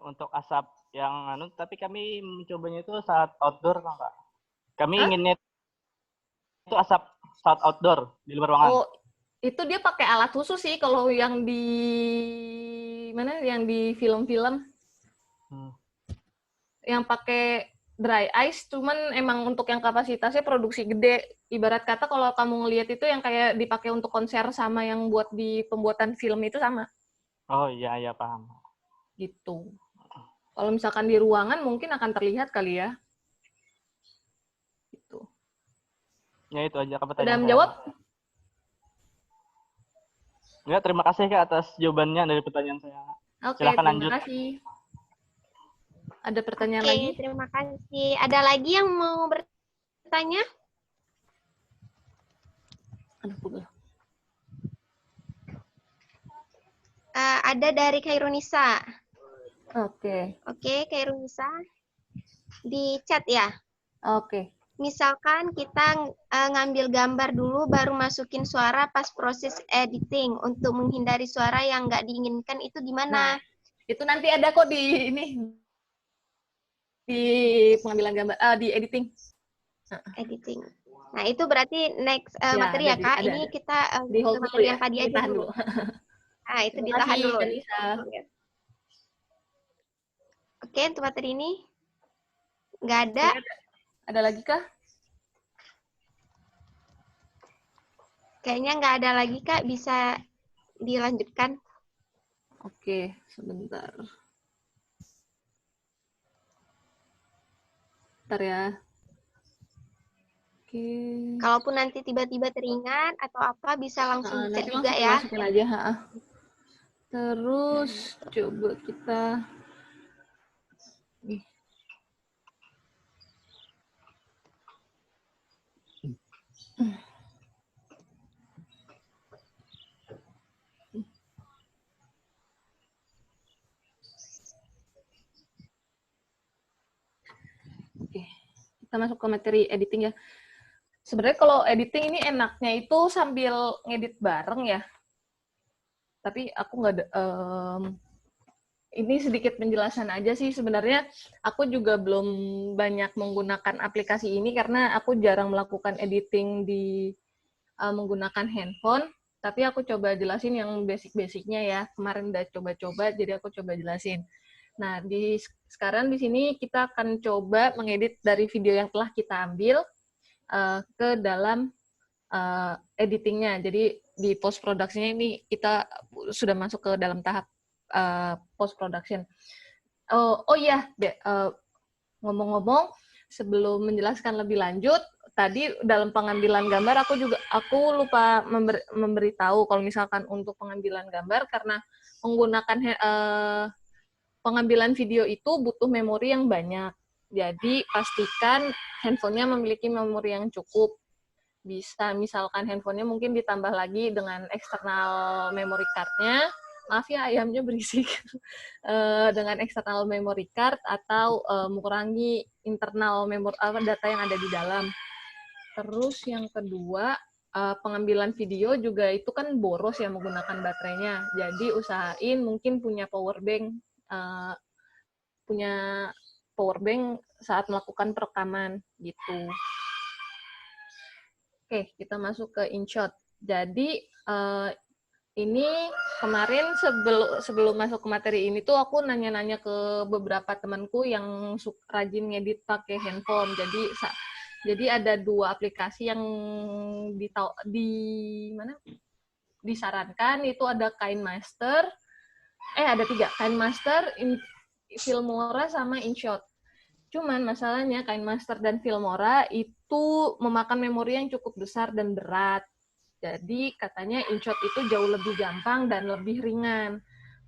Untuk asap yang tapi kami mencobanya itu saat outdoor Kak. Kami inginnya itu asap saat outdoor di luar ruangan. Oh, itu dia pakai alat khusus sih kalau yang di mana yang di film-film. Yang pakai dry ice, cuman emang untuk yang kapasitasnya produksi gede. Ibarat kata kalau kamu ngelihat itu yang kayak dipakai untuk konser sama yang buat di pembuatan film itu sama. Oh iya, iya paham. Gitu. Kalau misalkan di ruangan mungkin akan terlihat kali ya. Gitu. Ya itu aja pertanyaan Udah saya. menjawab? Ya, terima kasih Kak atas jawabannya dari pertanyaan saya. Oke, Silakan terima lanjut. kasih. Ada pertanyaan Oke, lagi? terima kasih. Ada lagi yang mau bertanya? Aduh, pegel. Ada dari Khairunisa. Oke. Oke, Khairunisa. Di chat ya. Oke. Misalkan kita ngambil gambar dulu baru masukin suara pas proses editing untuk menghindari suara yang nggak diinginkan itu gimana? Nah, itu nanti ada kok di ini di pengambilan gambar, di editing. Editing. Nah, itu berarti next Ya, materi ya, ada Kak. ada. Ini kita Di hold dulu materi ya. yang tadi aja Ditahan dulu. dulu. Nah, itu Terima ditahan kasih, dulu. Kanisa. Oke, untuk materi ini nggak ada. Ada lagi kah? Kayaknya nggak ada lagi, Kak. Bisa dilanjutkan. Oke, sebentar. Bentar ya. Oke. Kalaupun nanti tiba-tiba teringat atau apa, bisa langsung dicek Nanti juga langsung ya. masukin aja. Terus, coba kita... Nih. Oke, kita masuk ke materi editing ya. Sebenarnya kalau editing ini enaknya itu sambil ngedit bareng ya. Tapi aku nggak ada... ini sedikit penjelasan aja sih. Sebenarnya aku juga belum banyak menggunakan aplikasi ini karena aku jarang melakukan editing di menggunakan handphone. Tapi aku coba jelasin yang basic-basicnya ya. Kemarin udah coba-coba, jadi aku coba jelasin. Nah, sekarang di sini kita akan coba mengedit dari video yang telah kita ambil ke dalam editingnya. Jadi di post production ini kita sudah masuk ke dalam tahap post production. Oh iya, ngomong-ngomong sebelum menjelaskan lebih lanjut, tadi dalam pengambilan gambar aku lupa memberitahu kalau misalkan untuk pengambilan gambar karena menggunakan pengambilan video itu butuh memori yang banyak. Jadi pastikan handphonenya memiliki memori yang cukup. Bisa misalkan handphonenya mungkin ditambah lagi dengan eksternal memory card-nya. Maaf ya ayamnya berisik. Dengan eksternal memory card atau mengurangi internal data yang ada di dalam. Terus yang kedua, pengambilan video juga itu kan boros ya menggunakan baterainya. Jadi usahain mungkin punya power bank saat melakukan perekaman gitu. Oke, kita masuk ke InShot. Jadi Ini kemarin sebelum masuk ke materi ini tuh aku nanya-nanya ke beberapa temanku yang rajin ngedit pakai handphone. Jadi ada 2 aplikasi yang disarankan, itu ada KineMaster. Ada 3, KineMaster, Filmora sama InShot. Cuman masalahnya KineMaster dan Filmora itu memakan memori yang cukup besar dan berat. Jadi katanya InShot itu jauh lebih gampang dan lebih ringan.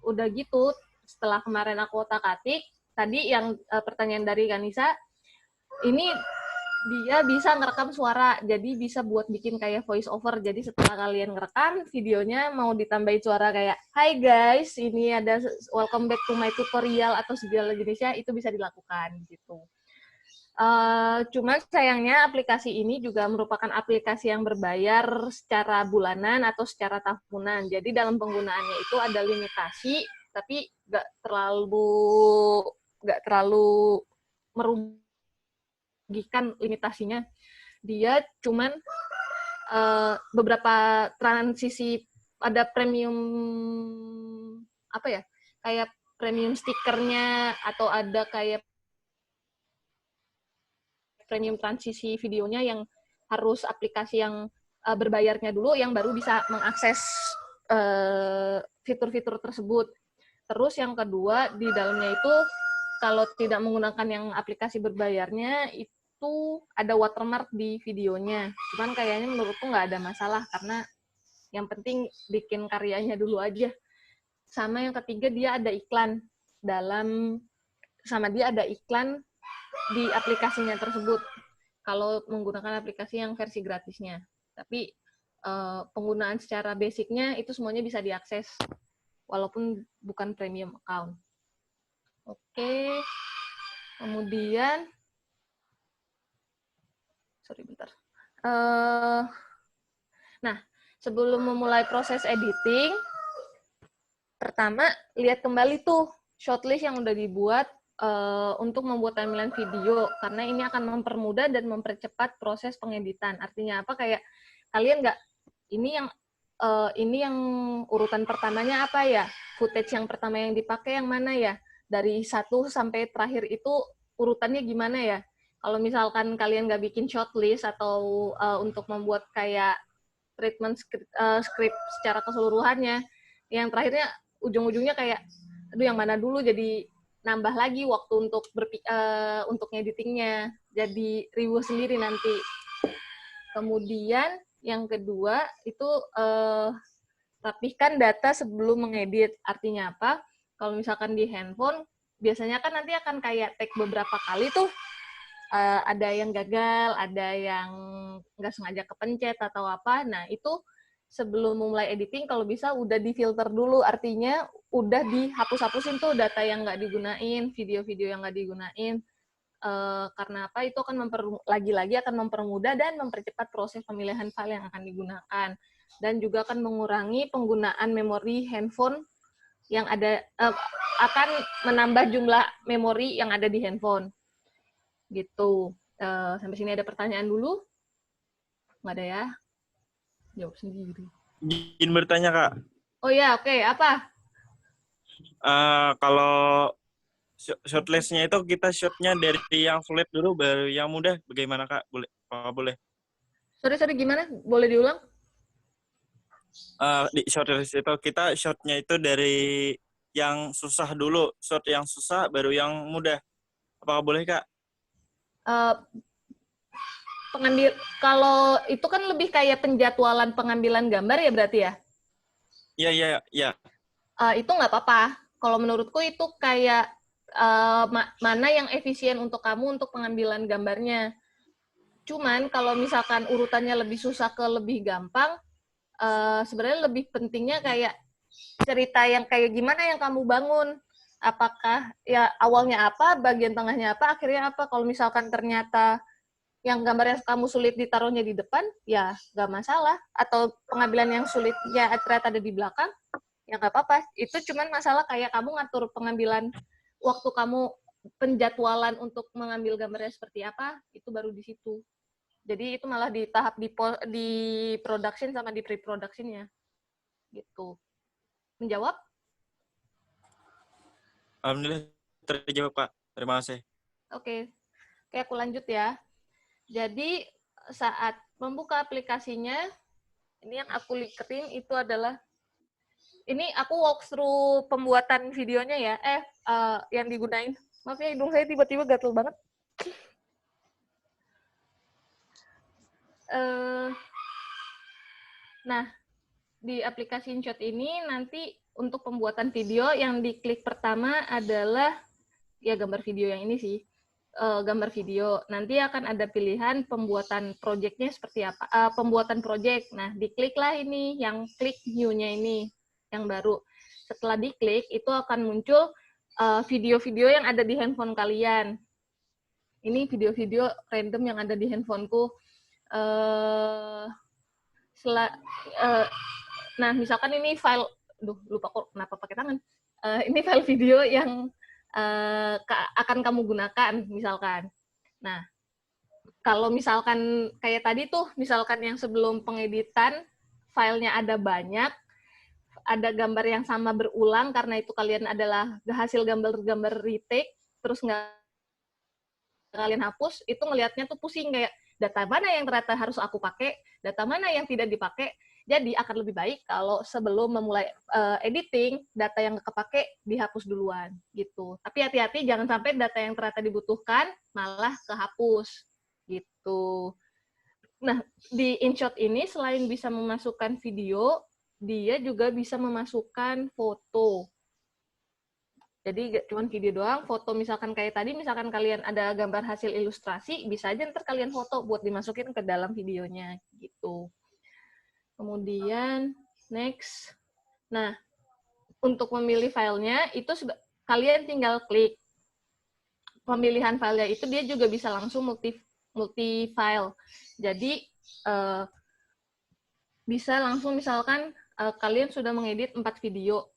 Udah gitu, setelah kemarin aku otak-atik, tadi yang pertanyaan dari Kanisa, ini dia bisa ngerekam suara, jadi bisa buat bikin kayak voice over. Jadi setelah kalian ngerekam, videonya mau ditambahin suara kayak, "Hai guys, ini ada welcome back to my tutorial," atau segala jenisnya, itu bisa dilakukan gitu. Cuman sayangnya aplikasi ini juga merupakan aplikasi yang berbayar secara bulanan atau secara tahunan. Jadi dalam penggunaannya itu ada limitasi, tapi nggak terlalu merugikan limitasinya. Dia cuman beberapa transisi, ada premium kayak premium stikernya, atau ada kayak premium transisi videonya yang harus aplikasi yang berbayarnya dulu yang baru bisa mengakses fitur-fitur tersebut. Terus yang kedua, di dalamnya itu kalau tidak menggunakan yang aplikasi berbayarnya, itu ada watermark di videonya. Cuman kayaknya menurutku nggak ada masalah, karena yang penting bikin karyanya dulu aja. Sama yang ketiga, dia ada iklan di aplikasinya tersebut kalau menggunakan aplikasi yang versi gratisnya. Tapi penggunaan secara basicnya itu semuanya bisa diakses walaupun bukan premium account. Oke. Kemudian nah, sebelum memulai proses editing, pertama lihat kembali tuh shortlist yang udah dibuat untuk membuat timeline video, karena ini akan mempermudah dan mempercepat proses pengeditan. Artinya apa? Kayak kalian nggak, ini yang urutan pertamanya apa ya? Footage yang pertama yang dipakai yang mana ya? Dari 1 sampai terakhir itu urutannya gimana ya? Kalau misalkan kalian nggak bikin shortlist atau untuk membuat kayak treatment script secara keseluruhannya, yang terakhirnya ujung-ujungnya kayak, aduh yang mana dulu, jadi nambah lagi waktu untuk ngeditingnya, jadi riuh sendiri nanti. Kemudian yang kedua itu rapihkan data sebelum mengedit. Artinya apa? Kalau misalkan di handphone, biasanya kan nanti akan kayak take beberapa kali tuh, ada yang gagal, ada yang nggak sengaja kepencet atau apa. Nah itu sebelum memulai editing, kalau bisa udah difilter dulu, artinya udah dihapus-hapusin tuh data yang nggak digunain, video-video yang nggak digunain. Karena apa? Itu akan lagi-lagi akan mempermudah dan mempercepat proses pemilihan file yang akan digunakan. Dan juga akan mengurangi penggunaan memori handphone yang ada, akan menambah jumlah memori yang ada di handphone. Gitu. Sampai sini ada pertanyaan dulu? Nggak ada ya? Jawab sendiri. Izin bertanya, Kak. Oh ya, oke. Apa? Kalau shortlist-nya itu kita shotnya dari yang sulit dulu, baru yang mudah. Bagaimana, Kak? Boleh? Apakah boleh? Sorry, gimana? Boleh diulang? Di shortlist itu kita shotnya itu dari yang susah dulu. Shot yang susah, baru yang mudah. Apakah boleh, Kak? Kalau itu kan lebih kayak penjadwalan pengambilan gambar ya berarti ya? Iya. Itu nggak apa-apa. Kalau menurutku itu kayak mana yang efisien untuk kamu untuk pengambilan gambarnya. Cuman kalau misalkan urutannya lebih susah ke lebih gampang, sebenarnya lebih pentingnya kayak cerita yang kayak gimana yang kamu bangun. Apakah ya awalnya apa, bagian tengahnya apa, akhirnya apa. Kalau misalkan ternyata yang gambar yang kamu sulit ditaruhnya di depan, ya nggak masalah. Atau pengambilan yang sulitnya ternyata ada di belakang, ya nggak apa-apa. Itu cuman masalah kayak kamu ngatur pengambilan waktu kamu, penjadwalan untuk mengambil gambarnya seperti apa, itu baru di situ. Jadi itu malah di tahap di production sama di pre-production-nya. gitu. Menjawab? Alhamdulillah terjawab, Kak. Terima kasih. Oke, aku lanjut ya. Jadi saat membuka aplikasinya, ini yang aku liketin itu adalah, ini aku walkthrough pembuatan videonya ya, yang digunain. Maaf ya, hidung saya tiba-tiba gatel banget. Nah, di aplikasi InShot ini nanti untuk pembuatan video yang diklik pertama adalah, ya gambar video yang ini sih, gambar video. Nanti akan ada pilihan pembuatan project-nya seperti apa, pembuatan project. Nah, dikliklah ini, yang klik new-nya ini, yang baru. Setelah diklik, itu akan muncul video-video yang ada di handphone kalian. Ini video-video random yang ada di handphoneku. Nah, misalkan ini file, lupa kok kenapa pakai tangan. Ini file video yang akan kamu gunakan, misalkan. Nah, kalau misalkan kayak tadi tuh, misalkan yang sebelum pengeditan, filenya ada banyak, ada gambar yang sama berulang, karena itu kalian adalah hasil gambar-gambar retake, terus nggak kalian hapus, itu ngelihatnya tuh pusing, kayak data mana yang ternyata harus aku pakai, data mana yang tidak dipakai. Jadi akan lebih baik kalau sebelum memulai editing, data yang kepake dihapus duluan gitu. Tapi hati-hati jangan sampai data yang ternyata dibutuhkan malah kehapus gitu. Nah, di InShot ini selain bisa memasukkan video, dia juga bisa memasukkan foto. Jadi gak cuma video doang, foto misalkan kayak tadi, misalkan kalian ada gambar hasil ilustrasi, bisa aja ntar kalian foto buat dimasukin ke dalam videonya gitu. Kemudian, next. Nah, untuk memilih filenya, itu kalian tinggal klik. Pemilihan filenya itu dia juga bisa langsung multi-file. Jadi, bisa langsung misalkan kalian sudah mengedit 4 video.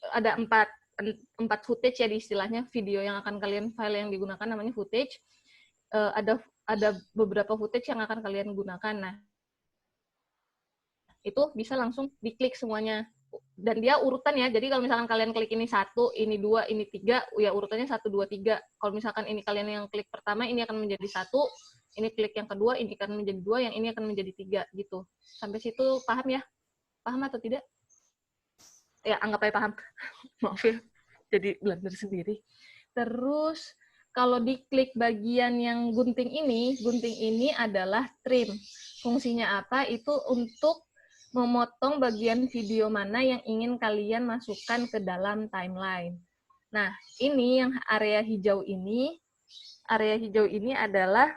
Ada 4 footage ya di istilahnya, video yang akan kalian, file yang digunakan namanya footage. Ada beberapa footage yang akan kalian gunakan. Nah, itu bisa langsung diklik semuanya. Dan dia urutan ya, jadi kalau misalkan kalian klik ini 1, ini 2, ini 3, ya urutannya 1, 2, 3. Kalau misalkan ini kalian yang klik pertama, ini akan menjadi 1, ini klik yang kedua, ini akan menjadi 2, yang ini akan menjadi 3, gitu. Sampai situ paham ya? Paham atau tidak? Ya, anggap aja paham. Maaf ya, jadi blunder sendiri. Terus, kalau diklik bagian yang gunting ini adalah trim. Fungsinya apa? Itu untuk memotong bagian video mana yang ingin kalian masukkan ke dalam timeline. Nah, ini yang area hijau ini adalah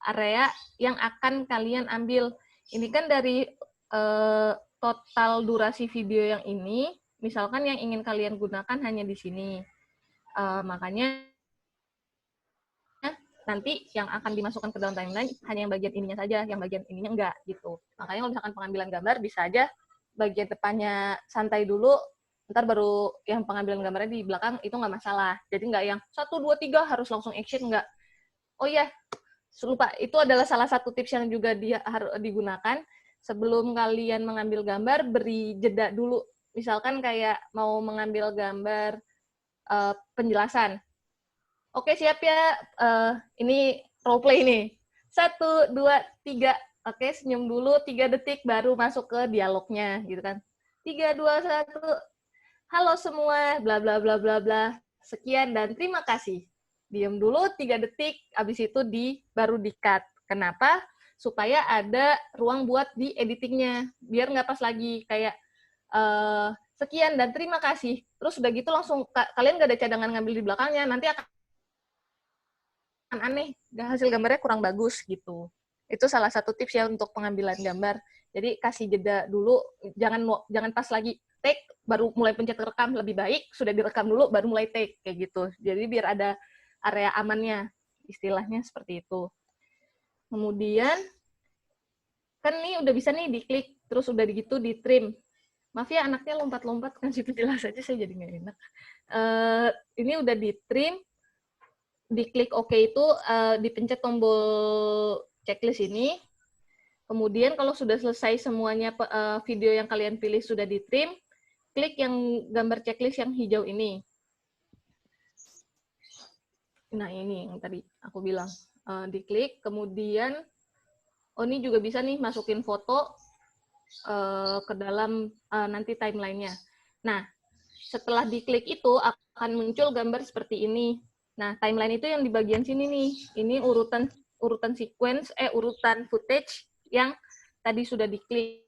area yang akan kalian ambil. Ini kan dari total durasi video yang ini, misalkan yang ingin kalian gunakan hanya di sini. Makanya nanti yang akan dimasukkan ke dalam timeline hanya yang bagian ininya saja, yang bagian ininya enggak, gitu. Makanya kalau misalkan pengambilan gambar, bisa aja bagian depannya santai dulu, ntar baru yang pengambilan gambarnya di belakang, itu nggak masalah. Jadi nggak yang 1, 2, 3 harus langsung action, nggak. Oh iya, lupa, itu adalah salah satu tips yang juga harus digunakan. Sebelum kalian mengambil gambar, beri jeda dulu. Misalkan kayak mau mengambil gambar penjelasan. Oke, siap ya. Ini role play nih. 1, 2, 3. Oke, senyum dulu 3 detik baru masuk ke dialognya gitu kan. 3, 2, 1. Halo semua, bla bla bla bla bla. Sekian dan terima kasih. Diam dulu 3 detik, habis itu baru di-cut. Kenapa? Supaya ada ruang buat di editingnya. Biar nggak pas lagi kayak sekian dan terima kasih. Terus udah gitu langsung kalian nggak ada cadangan ngambil di belakangnya, nanti akan aneh, hasil gambarnya kurang bagus gitu. Itu salah satu tips ya untuk pengambilan gambar. Jadi kasih jeda dulu, jangan pas lagi take baru mulai pencet rekam, lebih baik sudah direkam dulu baru mulai take kayak gitu. Jadi biar ada area amannya, istilahnya seperti itu. Kemudian kan nih udah bisa nih diklik, terus udah gitu di trim. Maaf ya anaknya lompat-lompat, kan si penjelas aja saya jadi nggak enak. Ini udah di trim, diklik OK itu dipencet tombol checklist ini. Kemudian kalau sudah selesai semuanya video yang kalian pilih sudah di-trim, klik yang gambar checklist yang hijau ini. Nah, ini yang tadi aku bilang. Diklik, kemudian, ini juga bisa nih masukin foto ke dalam nanti timeline-nya. Nah, setelah diklik itu akan muncul gambar seperti ini. Nah, timeline itu yang di bagian sini nih. Ini urutan sequence, urutan footage yang tadi sudah diklik.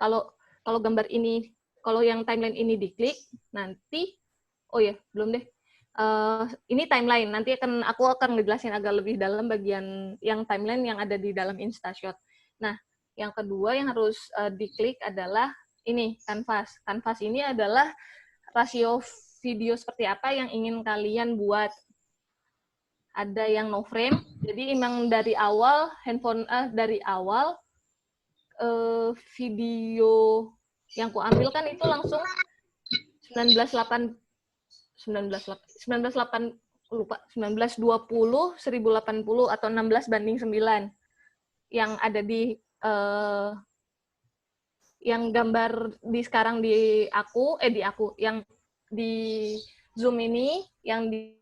Kalau gambar ini, kalau yang timeline ini diklik, nanti, oh ya, belum deh. Ini timeline, nanti aku akan ngejelasin agak lebih dalam bagian yang timeline yang ada di dalam Instashot. Nah, yang kedua yang harus diklik adalah ini, canvas. Canvas ini adalah rasio video seperti apa yang ingin kalian buat. Ada yang no frame, jadi emang dari awal video yang ku ambil kan itu langsung 1920, 1080 atau 16:9 yang ada di yang gambar di sekarang yang di Zoom ini, yang di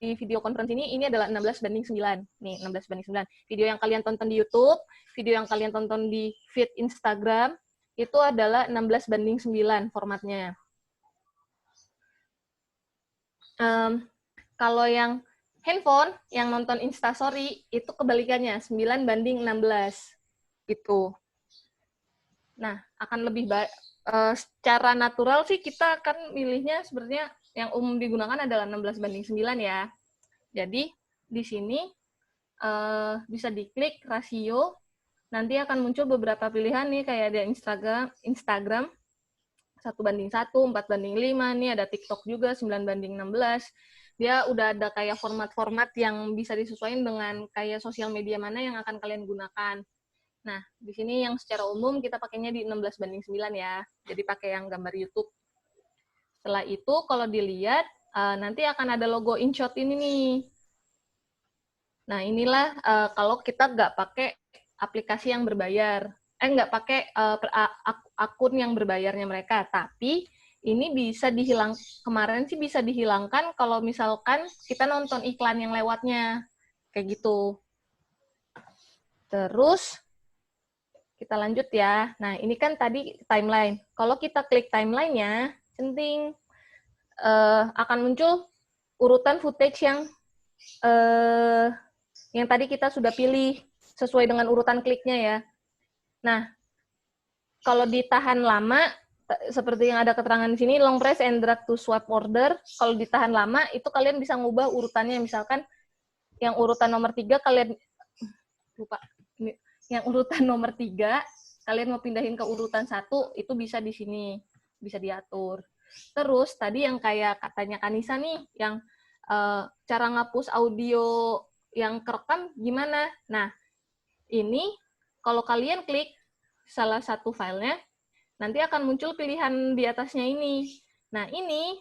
video conference ini adalah 16:9. Nih, 16:9. Video yang kalian tonton di YouTube, video yang kalian tonton di feed Instagram, itu adalah 16:9 formatnya. Kalau yang handphone, yang nonton Instastory, itu kebalikannya, 9:16. Gitu. Nah, akan lebih baik. Secara natural sih kita akan milihnya sebenarnya yang umum digunakan adalah 16:9 ya. Jadi di sini bisa diklik rasio, nanti akan muncul beberapa pilihan nih kayak ada Instagram 1:1, 4:5, nih ada TikTok juga 9:16. Dia udah ada kayak format-format yang bisa disesuaikan dengan kayak sosial media mana yang akan kalian gunakan. Nah, di sini yang secara umum kita pakainya di 16:9 ya. Jadi pakai yang gambar YouTube. Setelah itu, kalau dilihat, nanti akan ada logo InShot ini nih. Nah, inilah kalau kita nggak pakai aplikasi yang berbayar. Nggak pakai akun yang berbayarnya mereka. Tapi, ini bisa kemarin sih bisa dihilangkan kalau misalkan kita nonton iklan yang lewatnya. Kayak gitu. Terus, kita lanjut ya. Nah, ini kan tadi timeline. Kalau kita klik timeline-nya, centing, akan muncul urutan footage yang tadi kita sudah pilih sesuai dengan urutan kliknya ya. Nah, kalau ditahan lama, seperti yang ada keterangan di sini, long press and drag to swap order. Kalau ditahan lama, itu kalian bisa ngubah urutannya. Misalkan yang urutan nomor 3 kalian lupa. Yang urutan nomor 3 kalian mau pindahin ke urutan 1, itu bisa di sini, bisa diatur. Terus tadi yang kayak katanya Kanisa nih, yang cara ngapus audio yang kerekam gimana? Nah, ini kalau kalian klik salah satu filenya, nanti akan muncul pilihan di atasnya ini. Nah, ini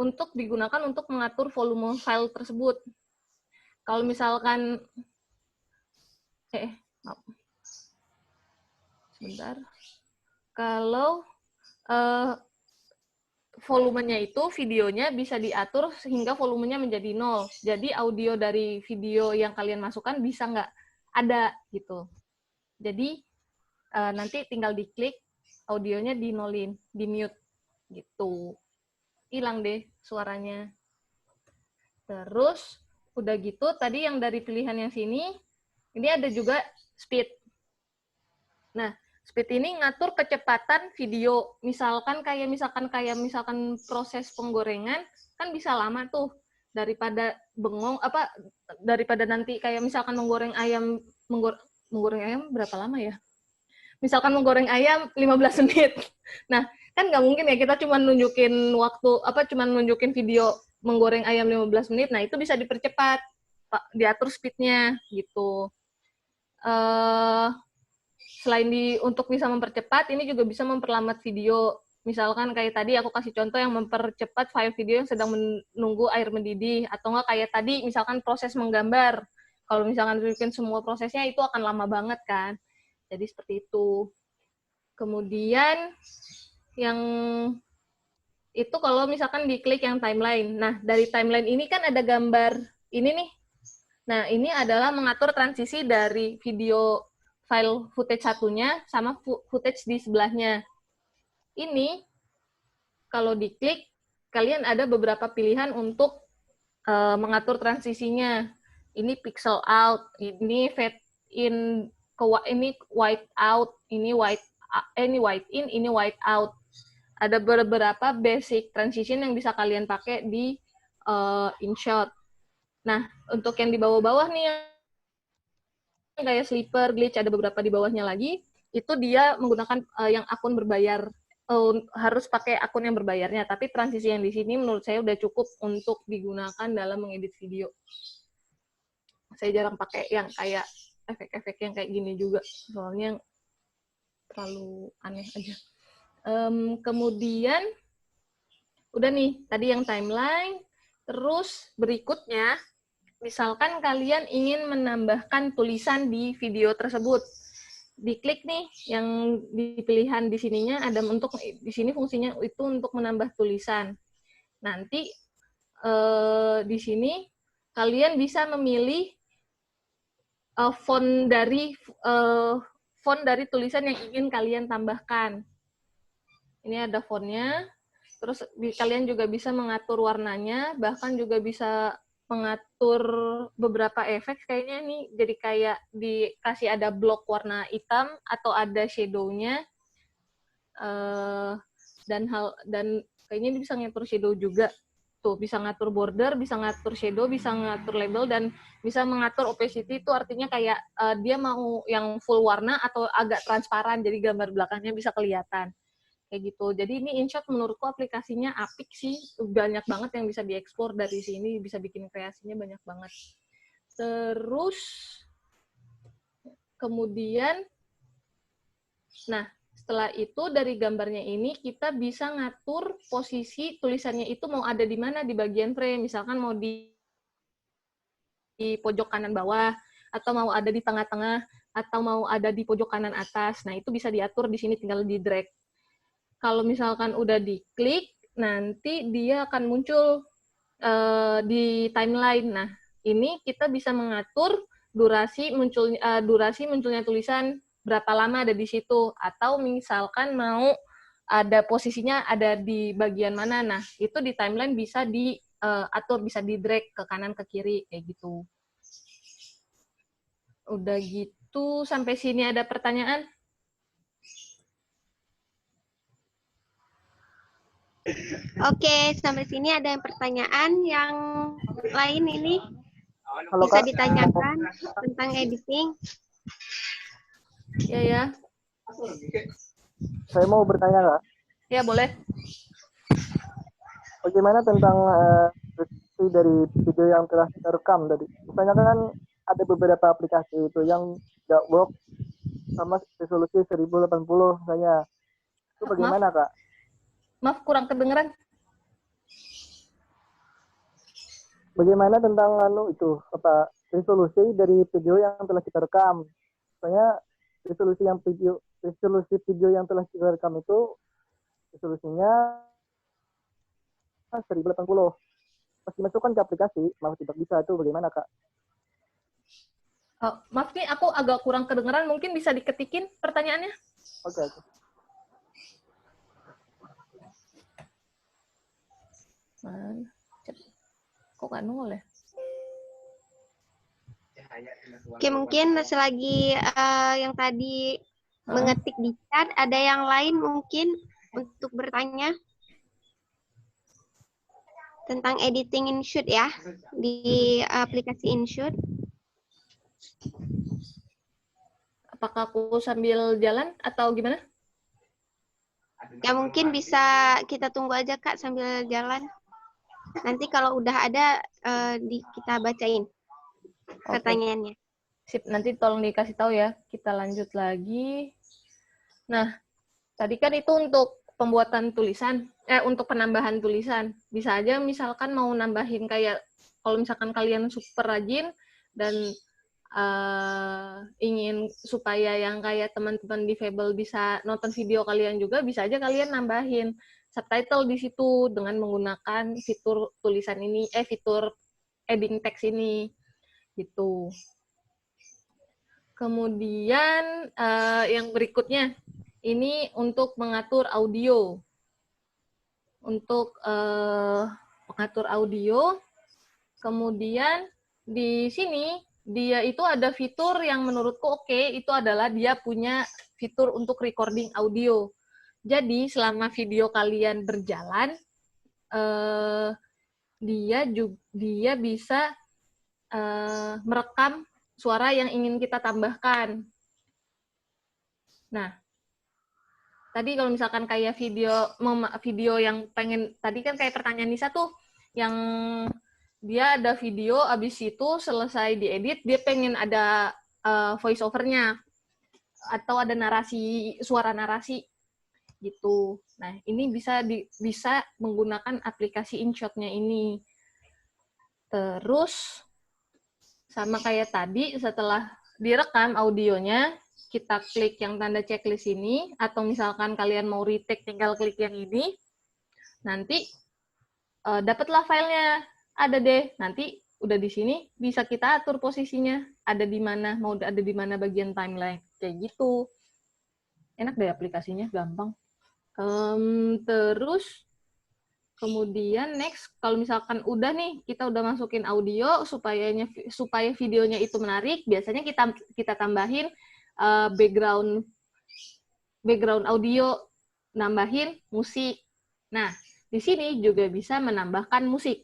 untuk digunakan untuk mengatur volume file tersebut. Kalau misalkan sebentar. Kalau volumenya itu videonya bisa diatur sehingga volumenya menjadi 0. Jadi audio dari video yang kalian masukkan bisa nggak ada gitu. Jadi nanti tinggal diklik audionya di-nolin, di-mute gitu. Hilang deh suaranya. Terus udah gitu tadi yang dari pilihan yang sini, ini ada juga speed. Nah, speed ini ngatur kecepatan video. Misalkan proses penggorengan kan bisa lama tuh, daripada daripada nanti kayak misalkan menggoreng ayam berapa lama ya? Misalkan menggoreng ayam 15 menit. Nah, kan nggak mungkin ya kita cuma nunjukin nunjukin video menggoreng ayam 15 menit. Nah, itu bisa dipercepat, diatur speed-nya gitu. Selain untuk bisa mempercepat, ini juga bisa memperlambat video. Misalkan kayak tadi aku kasih contoh yang mempercepat file video yang sedang menunggu air mendidih, atau nggak kayak tadi misalkan proses menggambar. kalau misalkan bikin semua prosesnya itu akan lama banget kan. Jadi seperti itu. Kemudian yang itu kalau misalkan diklik yang timeline. Nah, dari timeline ini kan ada gambar ini nih. Nah, ini adalah mengatur transisi dari video file footage satunya sama footage di sebelahnya. Ini kalau diklik, kalian ada beberapa pilihan untuk mengatur transisinya. Ini pixel out, ini fade in, ini white out, ini white in, ini white out. Ada beberapa basic transition yang bisa kalian pakai di InShot. Nah, untuk yang di bawah-bawah nih, yang kayak sleeper, glitch, ada beberapa di bawahnya lagi, itu dia menggunakan yang akun berbayar. Harus pakai akun yang berbayarnya, tapi transisi yang di sini menurut saya udah cukup untuk digunakan dalam mengedit video. Saya jarang pakai yang kayak efek-efek yang kayak gini juga, soalnya terlalu aneh aja. Kemudian udah nih tadi yang timeline, terus berikutnya misalkan kalian ingin menambahkan tulisan di video tersebut, diklik nih yang di pilihan di sininya ada untuk di sini fungsinya itu untuk menambah tulisan. Nanti di sini kalian bisa memilih font dari tulisan yang ingin kalian tambahkan. Ini ada fontnya, terus kalian juga bisa mengatur warnanya, bahkan juga bisa mengatur beberapa efek. Kayaknya nih jadi kayak dikasih ada blok warna hitam atau ada shadow-nya, dan kayaknya ini bisa ngatur shadow juga. Tuh, bisa ngatur border, bisa ngatur shadow, bisa ngatur label, dan bisa mengatur opacity. Itu artinya kayak dia mau yang full warna atau agak transparan, jadi gambar belakangnya bisa kelihatan. Kayak gitu. Jadi ini InShot menurutku aplikasinya apik sih. Banyak banget yang bisa dieksplor dari sini, bisa bikin kreasinya banyak banget. Terus, kemudian, nah, setelah itu dari gambarnya ini kita bisa ngatur posisi tulisannya itu mau ada di mana di bagian frame. Misalkan mau di pojok kanan bawah, atau mau ada di tengah-tengah, atau mau ada di pojok kanan atas. Nah, itu bisa diatur di sini, tinggal di drag. Kalau misalkan udah diklik, nanti dia akan muncul di timeline. Nah, ini kita bisa mengatur durasi munculnya tulisan, berapa lama ada di situ, atau misalkan mau ada posisinya ada di bagian mana. Nah, itu di timeline bisa diatur, bisa di drag ke kanan ke kiri kayak gitu. Udah gitu, sampai sini ada pertanyaan? Oke, sampai sini ada yang pertanyaan yang lain ini Halo, bisa Kak. ditanyakan tentang editing. Ya. Saya mau bertanya, Kak. Ya, boleh. Bagaimana tentang resolusi dari video yang telah kita rekam tadi? Misalnya kan ada beberapa aplikasi itu yang nggak work sama resolusi 1080 misalnya. Itu bagaimana, Kak? Maaf, kurang kedengeran. Bagaimana tentang resolusi dari video yang telah kita rekam? Misalnya resolusi video yang telah kita rekam itu resolusinya 1080. Pas dimasukkan ke aplikasi malah tidak bisa, itu bagaimana, Kak? Maaf nih, aku agak kurang kedengeran. Mungkin bisa diketikin pertanyaannya? Oke. Kok nggak nongol ya? Oke, mungkin selagi yang tadi mengetik di chat, ada yang lain mungkin untuk bertanya tentang editing InShot ya, di aplikasi InShot. Apakah aku sambil jalan atau gimana? Ya mungkin bisa kita tunggu aja Kak sambil jalan. Nanti kalau udah ada kita bacain pertanyaannya. Sip, nanti tolong dikasih tahu ya. Kita lanjut lagi. Nah, tadi kan itu untuk pembuatan tulisan, untuk penambahan tulisan. Bisa aja misalkan mau nambahin kayak, kalau misalkan kalian super rajin dan ingin supaya yang kayak teman-teman difabel bisa nonton video kalian juga, bisa aja kalian nambahin subtitle di situ dengan menggunakan fitur tulisan ini, fitur adding text ini, gitu. Kemudian yang berikutnya, ini untuk mengatur audio. Untuk mengatur audio, kemudian di sini dia itu ada fitur yang menurutku oke, itu adalah dia punya fitur untuk recording audio. Jadi selama video kalian berjalan, dia bisa merekam suara yang ingin kita tambahkan. Nah, tadi kalau misalkan kayak video yang pengen, tadi kan kayak pertanyaan Nisa tuh, yang dia ada video, abis itu selesai diedit, dia pengen ada voice over-nya, atau ada suara narasi, gitu. Nah, ini bisa menggunakan aplikasi InShot-nya ini. Terus, sama kayak tadi, setelah direkam audionya, kita klik yang tanda checklist ini, atau misalkan kalian mau retake, tinggal klik yang ini, nanti dapatlah filenya. Ada deh, nanti udah di sini bisa kita atur posisinya, ada di mana, mau ada di mana bagian timeline, kayak gitu. Enak deh aplikasinya, gampang. Terus kemudian next, kalau misalkan udah nih, kita udah masukin audio supaya videonya itu menarik, biasanya kita tambahin background audio, nambahin musik. Nah, di sini juga bisa menambahkan musik.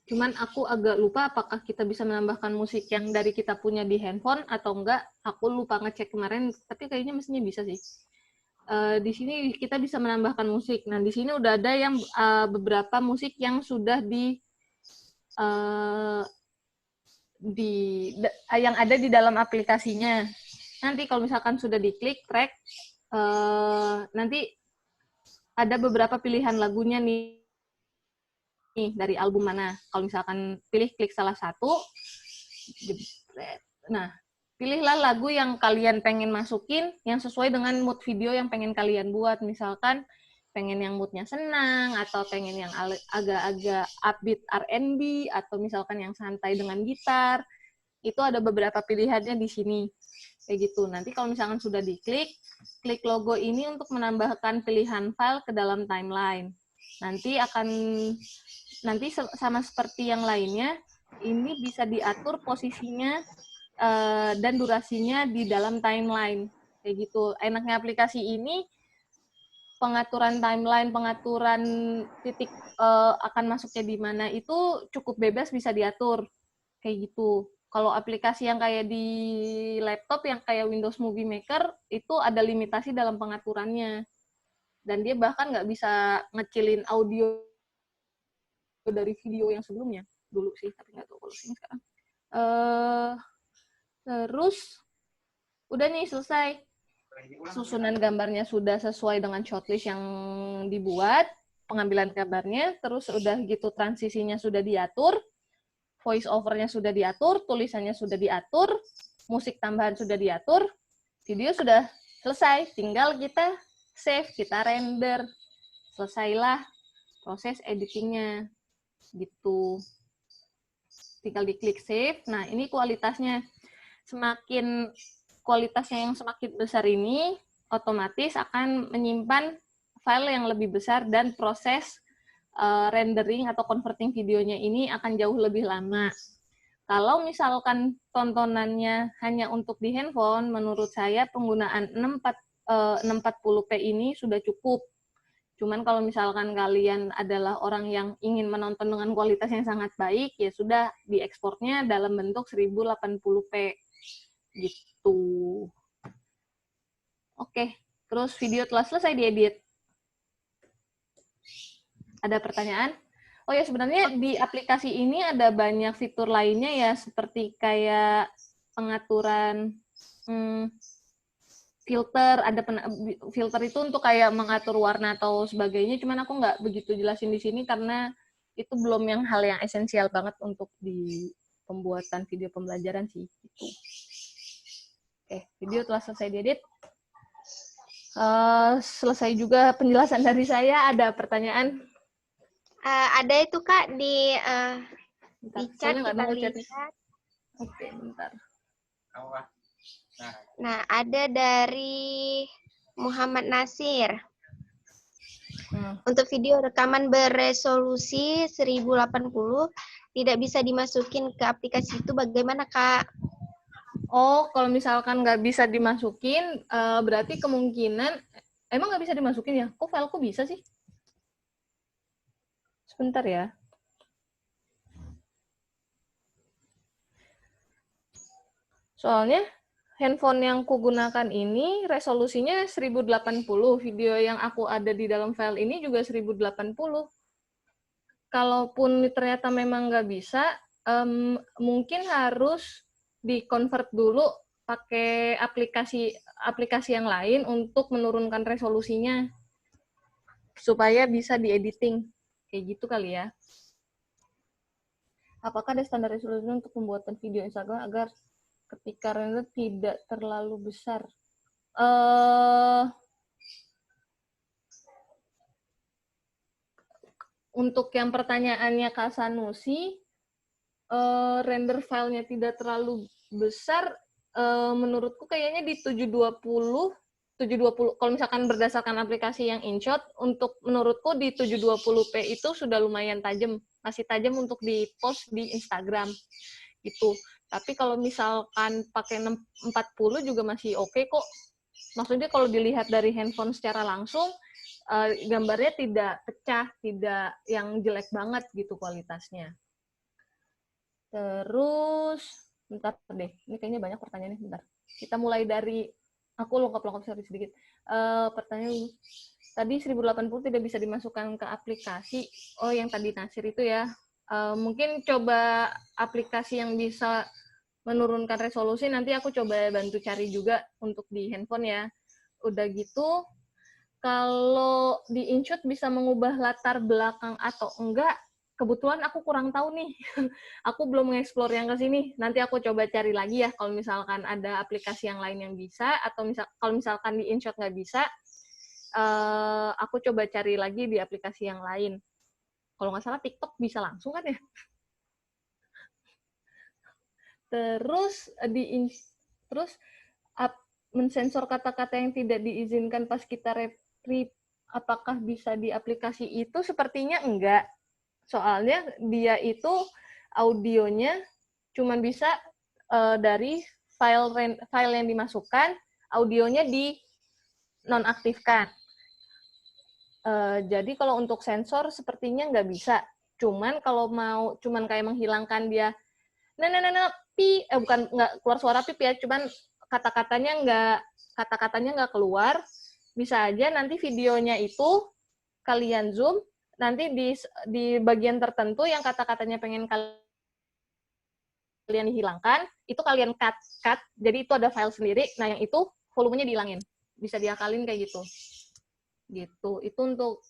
Cuman aku agak lupa apakah kita bisa menambahkan musik yang dari kita punya di handphone atau enggak. Aku lupa ngecek kemarin, tapi kayaknya mestinya bisa sih. Di sini kita bisa menambahkan musik. Nah, di sini udah ada yang beberapa musik yang sudah yang ada di dalam aplikasinya. Nanti kalau misalkan sudah diklik track, nanti ada beberapa pilihan lagunya nih dari album mana. Kalau misalkan klik salah satu, nah pilihlah lagu yang kalian pengen masukin yang sesuai dengan mood video yang pengen kalian buat. Misalkan pengen yang moodnya senang, atau pengen yang agak-agak upbeat R&B, atau misalkan yang santai dengan gitar. Itu ada beberapa pilihannya di sini. Kayak gitu. Nanti kalau misalkan sudah diklik, klik logo ini untuk menambahkan pilihan file ke dalam timeline. Nanti sama seperti yang lainnya, ini bisa diatur posisinya dan durasinya di dalam timeline. Kayak gitu. Enaknya aplikasi ini, pengaturan timeline, pengaturan titik akan masuknya di mana itu cukup bebas, bisa diatur. Kayak gitu. Kalau aplikasi yang kayak di laptop, yang kayak Windows Movie Maker, itu ada limitasi dalam pengaturannya. Dan dia bahkan nggak bisa ngecilin audio dari video yang sebelumnya. Dulu sih, tapi nggak tahu kalau ini sekarang. Terus, udah nih selesai. Susunan gambarnya sudah sesuai dengan shortlist yang dibuat, pengambilan gambarnya, terus udah gitu transisinya sudah diatur, voice over-nya sudah diatur, tulisannya sudah diatur, musik tambahan sudah diatur, video sudah selesai, tinggal kita save, kita render. Selesailah proses editingnya. Gitu. Tinggal diklik save. Nah, ini kualitasnya. Kualitasnya yang semakin besar ini, otomatis akan menyimpan file yang lebih besar, dan proses rendering atau converting videonya ini akan jauh lebih lama. Kalau misalkan tontonannya hanya untuk di handphone, menurut saya penggunaan 640p ini sudah cukup. Cuman kalau misalkan kalian adalah orang yang ingin menonton dengan kualitas yang sangat baik, ya sudah diekspornya dalam bentuk 1080p. Gitu. Oke, terus video telah selesai diedit. Ada pertanyaan? Oh ya, sebenarnya di aplikasi ini ada banyak fitur lainnya ya, seperti kayak pengaturan filter. Ada filter itu untuk kayak mengatur warna atau sebagainya, cuman aku nggak begitu jelasin di sini karena itu belum hal yang esensial banget untuk pembuatan video pembelajaran sih. Gitu. Oke, video telah selesai diedit. Selesai juga penjelasan dari saya. Ada pertanyaan? Ada itu Kak di Bentar, chat, soalnya nggak kita nemu chatnya. lihat. Oke, bentar. Nah, ada dari Muhammad Nasir. Untuk video rekaman beresolusi 1080 tidak bisa dimasukin ke aplikasi itu, bagaimana Kak? Oh, kalau misalkan nggak bisa dimasukin, berarti kemungkinan emang nggak bisa dimasukin ya? Kok fileku bisa sih? Sebentar ya. Soalnya handphone yang kugunakan ini resolusinya 1080. Video yang aku ada di dalam file ini juga 1080. Kalaupun ternyata memang nggak bisa, mungkin harus di-convert dulu pakai aplikasi yang lain untuk menurunkan resolusinya supaya bisa di-editing. Kayak gitu kali ya. Apakah ada standar resolusi untuk pembuatan video Instagram agar ketika render tidak terlalu besar? Untuk yang pertanyaannya Kak Sanusi, render filenya tidak terlalu besar, menurutku kayaknya di 720, kalau misalkan berdasarkan aplikasi yang InShot, untuk menurutku di 720p itu sudah lumayan tajam, masih tajam untuk di-post di Instagram gitu. Tapi kalau misalkan pakai 40 juga masih oke kok. Maksudnya kalau dilihat dari handphone secara langsung, gambarnya tidak pecah, tidak yang jelek banget gitu kualitasnya. Terus, bentar deh, ini kayaknya banyak pertanyaannya, bentar. Kita mulai dari, aku lengkap sedikit. Pertanyaan, tadi 1080 tidak bisa dimasukkan ke aplikasi. Oh, yang tadi Nasir itu ya. Mungkin coba aplikasi yang bisa menurunkan resolusi, nanti aku coba bantu cari juga untuk di handphone ya. Udah gitu, kalau di InShot bisa mengubah latar belakang atau enggak, kebetulan aku kurang tahu nih. Aku belum mengeksplor yang ke sini. Nanti aku coba cari lagi ya kalau misalkan ada aplikasi yang lain yang bisa, atau kalau misalkan di InShot nggak bisa, aku coba cari lagi di aplikasi yang lain. Kalau nggak salah TikTok bisa langsung kan ya? Terus mensensor kata-kata yang tidak diizinkan pas kita retrieve, apakah bisa di aplikasi itu? Sepertinya enggak. Soalnya dia itu audionya cuma bisa dari file yang dimasukkan, audionya di nonaktifkan. Jadi kalau untuk sensor sepertinya nggak bisa. Cuman kalau mau cuman kayak menghilangkan dia, pi, bukan nggak keluar suara pip ya, cuman kata-katanya nggak keluar, bisa aja nanti videonya itu kalian zoom, nanti di bagian tertentu yang kata-katanya pengen kalian dihilangkan, itu kalian cut, jadi itu ada file sendiri, nah yang itu volumenya dihilangin, bisa diakalin kayak gitu. Itu untuk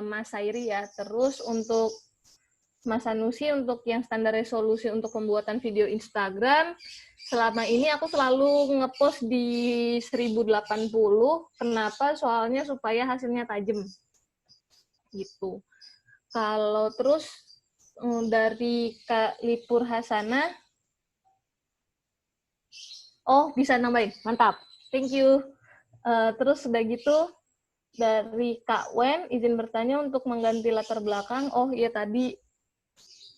Mas Sairi ya. Terus untuk Mas Sanusi, untuk yang standar resolusi untuk pembuatan video Instagram, selama ini aku selalu ngepost di 1080. Kenapa? Soalnya supaya hasilnya tajam. Gitu. Kalau terus dari Kak Lipur Hasana, oh bisa nambahin, mantap, thank you. Terus udah gitu, dari Kak Wen, izin bertanya untuk mengganti latar belakang, oh iya tadi,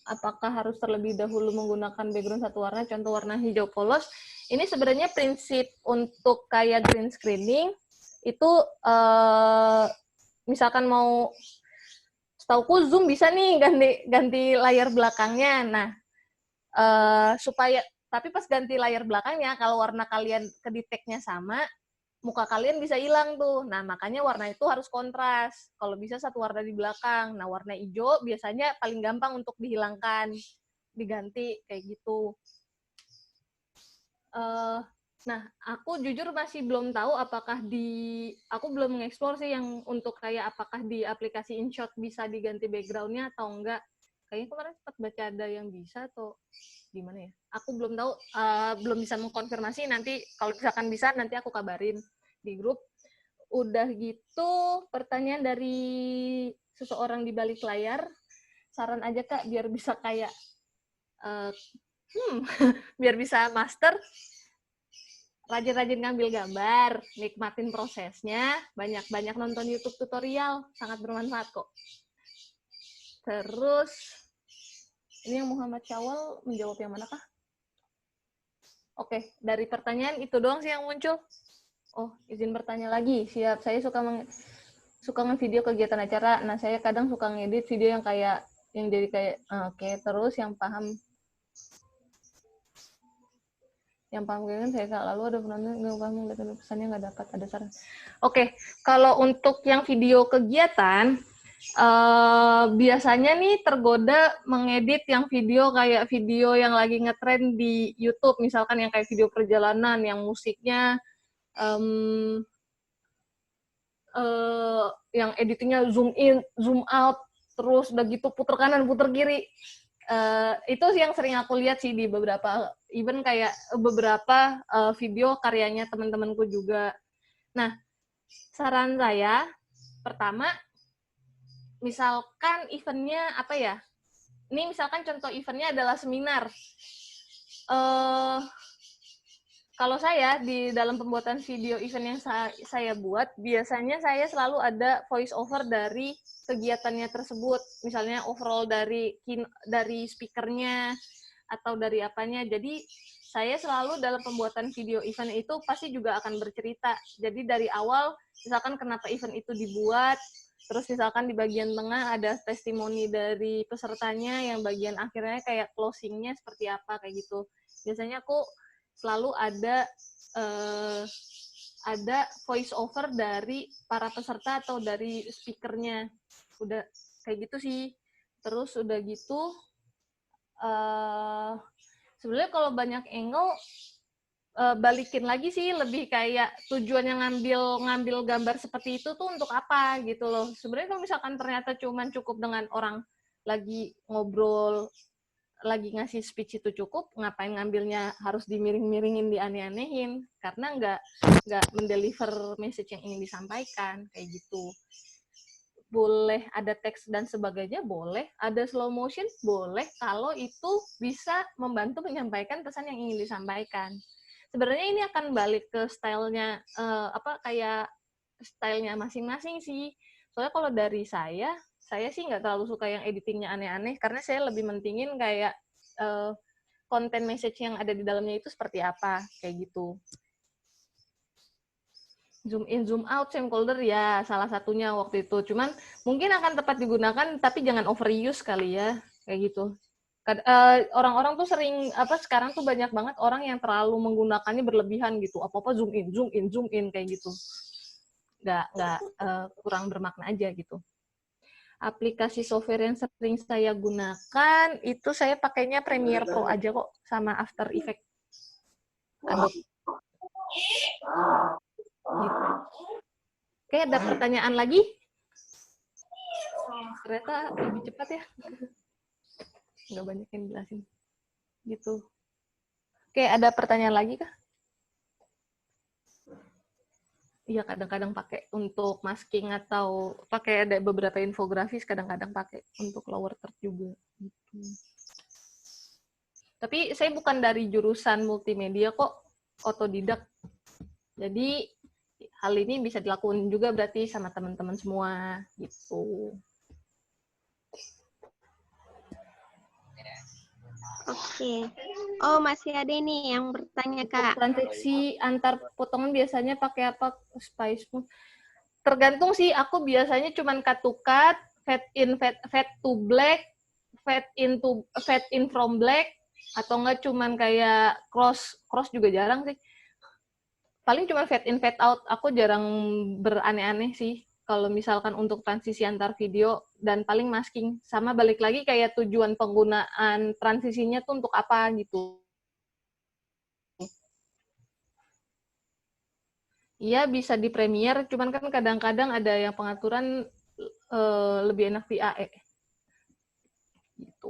apakah harus terlebih dahulu menggunakan background satu warna, contoh warna hijau polos. Ini sebenarnya prinsip untuk kayak green screening, itu misalkan mau, setauku Zoom bisa nih ganti layar belakangnya. Nah, supaya, tapi pas ganti layar belakangnya, kalau warna kalian kedeteknya sama, muka kalian bisa hilang tuh. Nah, makanya warna itu harus kontras. Kalau bisa satu warna di belakang. Nah, warna hijau biasanya paling gampang untuk dihilangkan, diganti, kayak gitu. Nah, aku jujur masih belum tahu apakah aku belum mengeksplor sih yang untuk kayak apakah di aplikasi InShot bisa diganti background-nya atau enggak. Kayaknya kemarin sempat baca ada yang bisa atau gimana ya. Aku belum tahu, belum bisa mengkonfirmasi. Nanti kalau misalkan bisa, nanti aku kabarin di grup. Udah gitu, pertanyaan dari seseorang di balik layar. Saran aja Kak, biar bisa kayak, biar bisa master, rajin-rajin ngambil gambar, nikmatin prosesnya, banyak-banyak nonton YouTube tutorial, sangat bermanfaat kok. Terus, ini yang Muhammad Syawal menjawab yang manakah? Oke, dari pertanyaan itu doang sih yang muncul. Oh, izin bertanya lagi. Siap, saya suka nge-video kegiatan acara. Nah, saya kadang suka ngedit video yang jadi kayak, oke, terus yang paham kan saya Kak, lalu ada penonton nggak paham, nggak tahu pesannya, nggak dapat, ada saran. Oke, kalau untuk yang video kegiatan, biasanya nih tergoda mengedit yang video kayak video yang lagi ngetrend di YouTube, misalkan yang kayak video perjalanan, yang musiknya yang editingnya zoom in, zoom out, terus udah gitu puter kanan, puter kiri. Itu yang sering aku lihat sih di beberapa, even kayak beberapa video karyanya teman-temanku juga. Nah, saran saya, pertama, misalkan eventnya apa ya? Ini misalkan contoh eventnya adalah seminar. Kalau saya di dalam pembuatan video event yang saya buat, biasanya saya selalu ada voice over dari kegiatannya tersebut, misalnya overall dari speakernya atau dari apanya. Jadi saya selalu dalam pembuatan video event itu pasti juga akan bercerita. Jadi dari awal, misalkan kenapa event itu dibuat, terus misalkan di bagian tengah ada testimoni dari pesertanya, yang bagian akhirnya kayak closing-nya seperti apa, kayak gitu. Biasanya aku selalu ada voice over dari para peserta atau dari speakernya. Udah kayak gitu sih. Terus udah gitu, sebenarnya kalau banyak angle, balikin lagi sih, lebih kayak tujuannya ngambil gambar seperti itu tuh untuk apa gitu loh. Sebenarnya kalau misalkan ternyata cukup dengan orang lagi ngobrol, lagi ngasih speech itu cukup, ngapain ngambilnya harus dimiring-miringin, dianeh-anehin, karena nggak mendeliver message yang ingin disampaikan, kayak gitu. Boleh ada teks dan sebagainya, boleh. Ada slow motion, boleh, kalau itu bisa membantu menyampaikan pesan yang ingin disampaikan. Sebenarnya ini akan balik ke stylenya, kayak stylenya masing-masing sih. Soalnya kalau dari saya sih nggak terlalu suka yang editingnya aneh-aneh, karena saya lebih mentingin kayak konten message yang ada di dalamnya itu seperti apa, kayak gitu. Zoom in, zoom out, same folder ya salah satunya waktu itu. Cuman mungkin akan tepat digunakan, tapi jangan overuse kali ya, kayak gitu. Orang-orang tuh sering sekarang tuh banyak banget orang yang terlalu menggunakannya berlebihan gitu. Apa-apa zoom in, zoom in, zoom in kayak gitu. Nggak kurang bermakna aja gitu. Aplikasi software yang sering saya gunakan itu saya pakainya Premiere Pro aja kok, sama After Effects. Adobe. Gitu. Oke, ada pertanyaan lagi? Ternyata lebih cepat ya. Nggak banyak yang jelasin. Gitu. Oke, ada pertanyaan lagi kah? Iya, kadang-kadang pakai untuk masking atau pakai ada beberapa infografis, kadang-kadang pakai untuk lower third juga. Gitu. Tapi saya bukan dari jurusan multimedia kok, otodidak. Jadi hal ini bisa dilakukan juga berarti sama teman-teman semua gitu. Oke. Oh, masih ada nih yang bertanya, Kak. Transaksi antar potongan biasanya pakai apa? Spice-Moon. Tergantung sih, aku biasanya cuman cut to cut, fade to black, fade in from black, atau enggak cuman kayak cross juga jarang sih. Paling cuma fade in, fade out. Aku jarang beraneh-aneh sih. Kalau misalkan untuk transisi antar video, dan paling masking. Sama balik lagi kayak tujuan penggunaan transisinya tuh untuk apa gitu. Iya, bisa di Premiere, cuman kan kadang-kadang ada yang pengaturan lebih enak di AE. Gitu.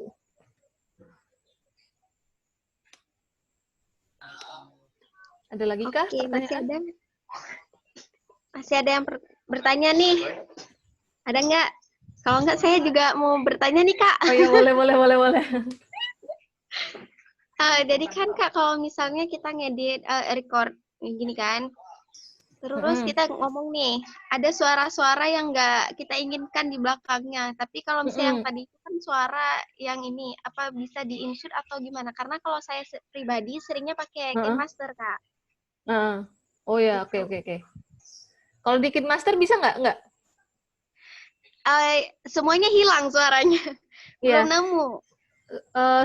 Ada lagi kah Oke, pertanyaan? masih ada yang bertanya nih. Ada nggak? Kalau nggak saya juga mau bertanya nih, Kak. Oh iya, boleh. Jadi kan Kak, kalau misalnya kita ngedit record gini kan, terus kita ngomong nih, ada suara-suara yang nggak kita inginkan di belakangnya. Tapi kalau misalnya yang tadi itu kan suara yang ini, apa bisa di-insert atau gimana? Karena kalau saya pribadi seringnya pakai KineMaster, Kak. Oh ya, oke. Kalau di KineMaster bisa nggak? Nggak? Semuanya hilang suaranya. Belum nemu.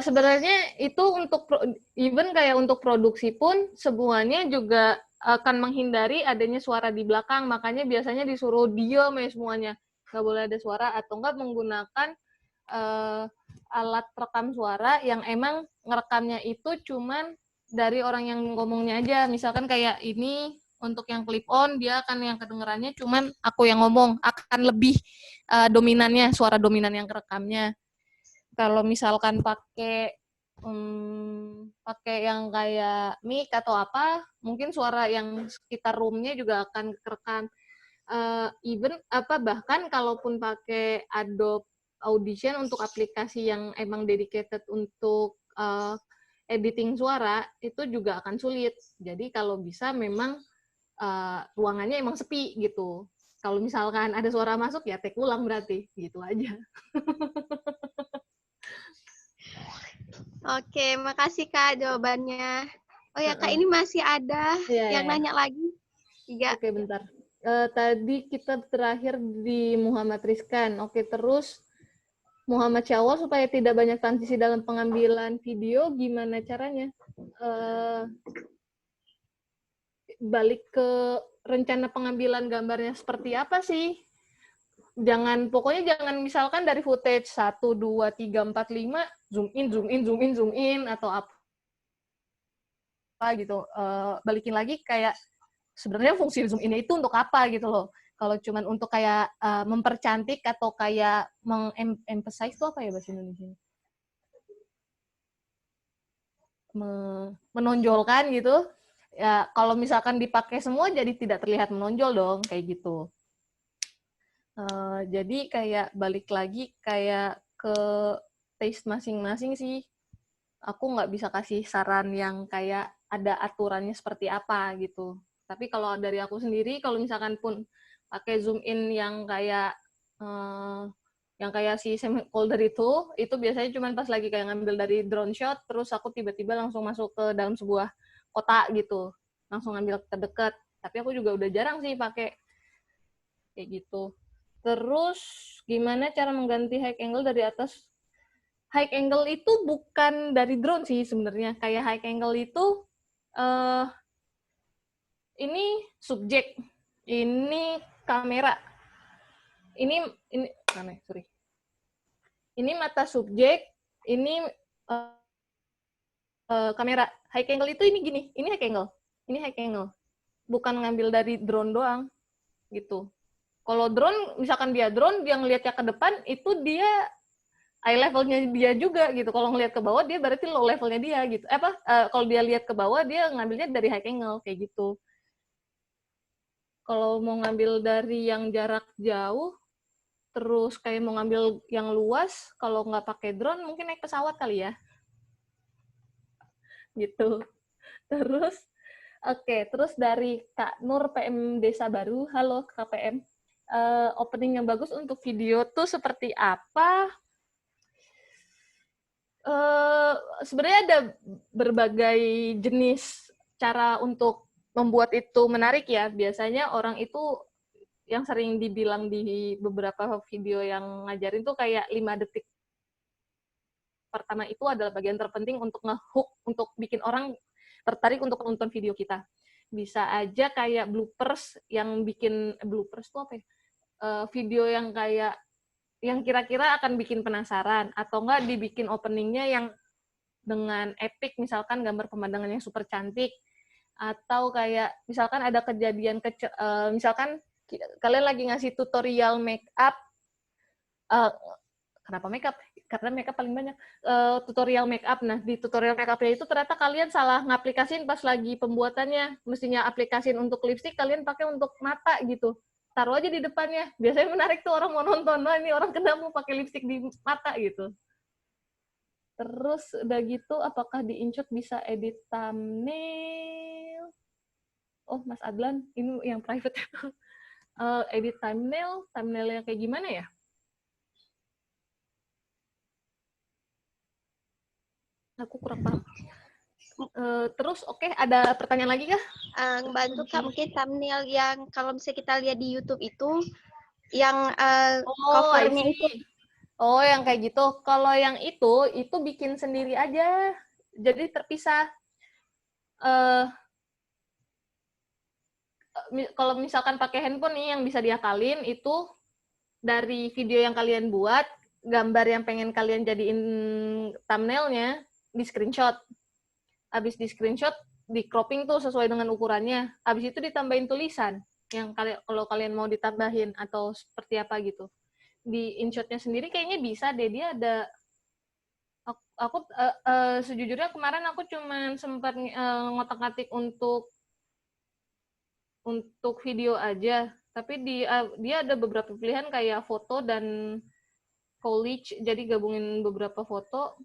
Sebenarnya itu untuk even kayak untuk produksi pun semuanya juga akan menghindari adanya suara di belakang, makanya biasanya disuruh diam ya semuanya, nggak boleh ada suara, atau nggak menggunakan alat perekam suara yang emang ngerekamnya itu cuman dari orang yang ngomongnya aja. Misalkan kayak ini untuk yang clip on, dia akan yang kedengerannya cuman aku yang ngomong, akan lebih dominannya, suara dominan yang kerekamnya. Kalau misalkan pakai yang kayak mic atau apa, mungkin suara yang sekitar roomnya juga akan kerekam. Bahkan kalaupun pakai Adobe Audition untuk aplikasi yang emang dedicated untuk editing suara, itu juga akan sulit. Jadi kalau bisa memang ruangannya emang sepi gitu. Kalau misalkan ada suara masuk ya take ulang berarti, gitu aja. Oke, makasih Kak jawabannya. Oh ya Kak, ini masih ada yang nanya lagi. 3. Oke, bentar. Tadi kita terakhir di Muhammad Rizkan. Oke, terus Muhammad Syawal supaya tidak banyak transisi dalam pengambilan video, gimana caranya? Balik ke rencana pengambilan gambarnya seperti apa sih? Pokoknya jangan misalkan dari footage 1, 2, 3, 4, 5, zoom in, atau apa gitu. Balikin lagi kayak, sebenarnya fungsi zoom in itu untuk apa gitu loh. Kalau cuman untuk kayak mempercantik atau kayak meng-emphasize itu apa ya bahasa Indonesia? Menonjolkan gitu. Ya, kalau misalkan dipakai semua jadi tidak terlihat menonjol dong, kayak gitu. Jadi kayak balik lagi kayak ke taste masing-masing sih. Aku nggak bisa kasih saran yang kayak ada aturannya seperti apa gitu. Tapi kalau dari aku sendiri, kalau misalkan pun pakai zoom in yang kayak si Sam Holder itu biasanya cuma pas lagi kayak ngambil dari drone shot, terus aku tiba-tiba langsung masuk ke dalam sebuah kota gitu, langsung ngambil terdekat. Tapi aku juga udah jarang sih pakai kayak gitu. Terus gimana cara mengganti high angle dari atas? High angle itu bukan dari drone sih sebenarnya. Kayak high angle itu ini subjek, ini kamera, ini sorry. Ini mata subjek, ini kamera. High angle itu ini gini, ini high angle. Bukan ngambil dari drone doang, gitu. Kalau drone, misalkan dia drone, dia ngelihatnya ke depan, itu dia eye levelnya dia juga gitu. Kalau ngelihat ke bawah, dia berarti low levelnya dia gitu. Kalau dia lihat ke bawah, dia ngambilnya dari high angle kayak gitu. Kalau mau ngambil dari yang jarak jauh, terus kayak mau ngambil yang luas, kalau nggak pakai drone, mungkin naik pesawat kali ya. Gitu. Terus dari Kak Nur PM Desa Baru, halo Kak PM. Opening yang bagus untuk video tuh seperti apa? Sebenarnya ada berbagai jenis cara untuk membuat itu menarik ya. Biasanya orang itu yang sering dibilang di beberapa video yang ngajarin tuh kayak 5 detik pertama itu adalah bagian terpenting untuk nge-hook, untuk bikin orang tertarik untuk nonton video kita. Bisa aja kayak bloopers, yang bikin bloopers tuh apa ya? Video yang kayak yang kira-kira akan bikin penasaran, atau enggak dibikin openingnya yang dengan epic, misalkan gambar pemandangannya super cantik, atau kayak misalkan ada kejadian misalkan kalian lagi ngasih tutorial make up, Kenapa makeup? Karena makeup paling banyak. Tutorial makeup. Nah, di tutorial makeupnya itu ternyata kalian salah ngaplikasiin pas lagi pembuatannya. Mestinya aplikasiin untuk lipstick, kalian pakai untuk mata gitu. Taruh aja di depannya. Biasanya menarik tuh orang mau nonton. Nah, ini orang kena mau pakai lipstick di mata gitu. Terus udah gitu, apakah di InShot bisa edit thumbnail? Oh, Mas Adlan, ini yang private. Edit thumbnailnya kayak gimana ya? Aku kurang paham. Terus oke, ada pertanyaan lagi kah? Bantu Kak, mungkin thumbnail yang kalau misalnya kita lihat di YouTube itu yang covernya I see. itu. Oh, yang kayak gitu. Kalau yang itu bikin sendiri aja. Jadi terpisah. Kalau misalkan pakai handphone nih yang bisa diakalin itu dari video yang kalian buat, gambar yang pengen kalian jadiin thumbnailnya di screenshot. Habis di screenshot, di cropping tuh sesuai dengan ukurannya. Habis itu ditambahin tulisan yang kalau kalian mau ditambahin atau seperti apa gitu. Di InShot-nya sendiri kayaknya bisa deh, dia ada. Aku sejujurnya kemarin aku cuma sempat ngotak-ngatik untuk video aja, tapi dia ada beberapa pilihan kayak foto dan collage, jadi gabungin beberapa foto.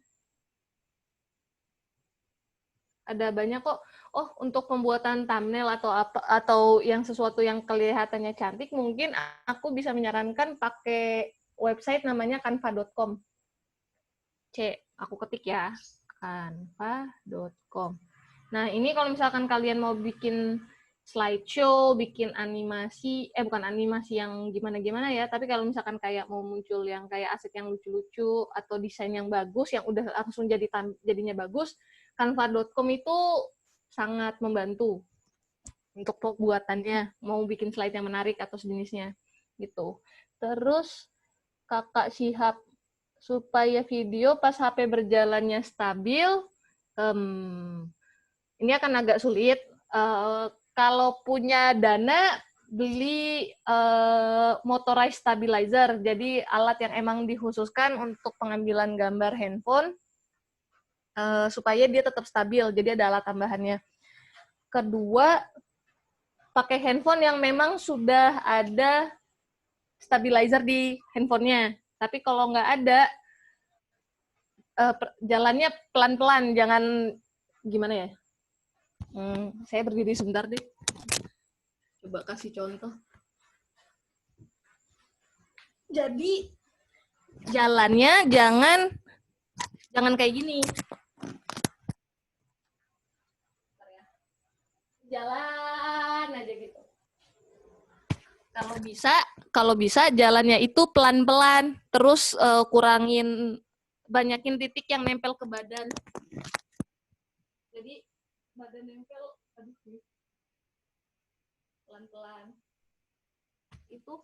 Ada banyak kok. Oh, untuk pembuatan thumbnail atau yang sesuatu yang kelihatannya cantik, mungkin aku bisa menyarankan pakai website namanya canva.com. Aku ketik ya, canva.com. Nah, ini kalau misalkan kalian mau bikin slideshow, bikin animasi, bukan animasi yang gimana-gimana ya, tapi kalau misalkan kayak mau muncul yang kayak aset yang lucu-lucu atau desain yang bagus, yang udah langsung jadinya bagus, canva.com itu sangat membantu untuk pembuatannya, mau bikin slide yang menarik atau sejenisnya gitu. Terus Kakak Syihab, supaya video pas HP berjalannya stabil, ini akan agak sulit. Kalau punya dana, beli motorized stabilizer, jadi alat yang emang dikhususkan untuk pengambilan gambar handphone, supaya dia tetap stabil, jadi ada alat tambahannya. Kedua, pakai handphone yang memang sudah ada stabilizer di handphonenya. Tapi kalau nggak ada, jalannya pelan-pelan, jangan gimana ya. Saya berdiri sebentar deh. Coba kasih contoh. Jadi jalannya jangan kayak gini. Jalan aja gitu. Kalau bisa jalannya itu pelan-pelan, terus banyakin titik yang nempel ke badan. Jadi badan nempel, pelan-pelan. Itu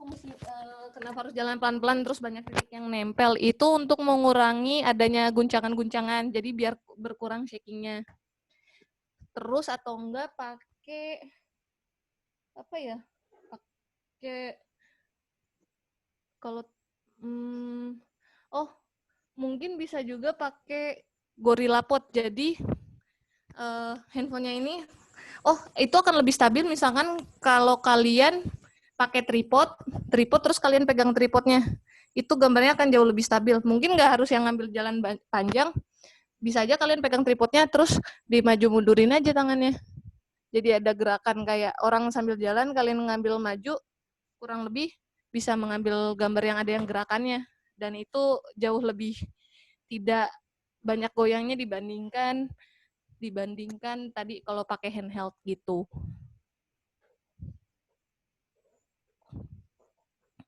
kenapa harus jalan pelan-pelan terus banyak titik yang nempel? Itu untuk mengurangi adanya guncangan-guncangan, jadi biar berkurang shakingnya. Terus atau enggak pakai apa ya? Pakai kalau mungkin bisa juga pakai Gorilla Pod. Jadi handphonenya ini itu akan lebih stabil misalkan kalau kalian pakai tripod terus kalian pegang tripodnya, itu gambarnya akan jauh lebih stabil. Mungkin nggak harus yang ngambil jalan panjang, bisa aja kalian pegang tripodnya terus dimaju mundurin aja tangannya. Jadi ada gerakan kayak orang sambil jalan, kalian ngambil maju, kurang lebih bisa mengambil gambar yang ada yang gerakannya. Dan itu jauh lebih tidak banyak goyangnya dibandingkan tadi kalau pakai handheld gitu.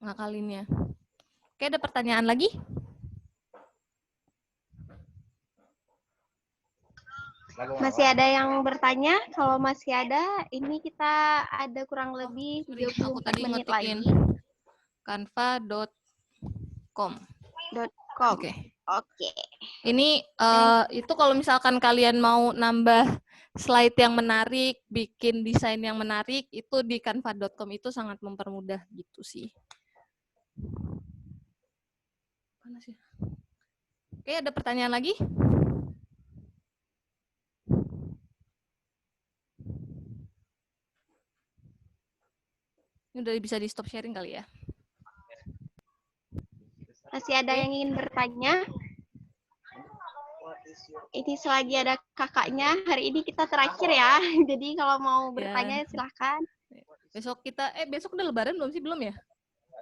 Ngakalinnya. Oke, ada pertanyaan lagi? Masih ada yang bertanya? Kalau masih ada, ini kita ada kurang lebih 34 menit lagi. Canva.com. Oke. Ini itu kalau misalkan kalian mau nambah slide yang menarik, bikin desain yang menarik, itu di canva.com itu sangat mempermudah gitu sih. Panas ya. Oke, ada pertanyaan lagi? Ini udah bisa di stop sharing kali ya? Masih ada yang ingin bertanya? Ini selagi ada kakaknya, hari ini kita terakhir ya. Jadi kalau mau bertanya silahkan. Besok udah lebaran belum sih? Belum ya?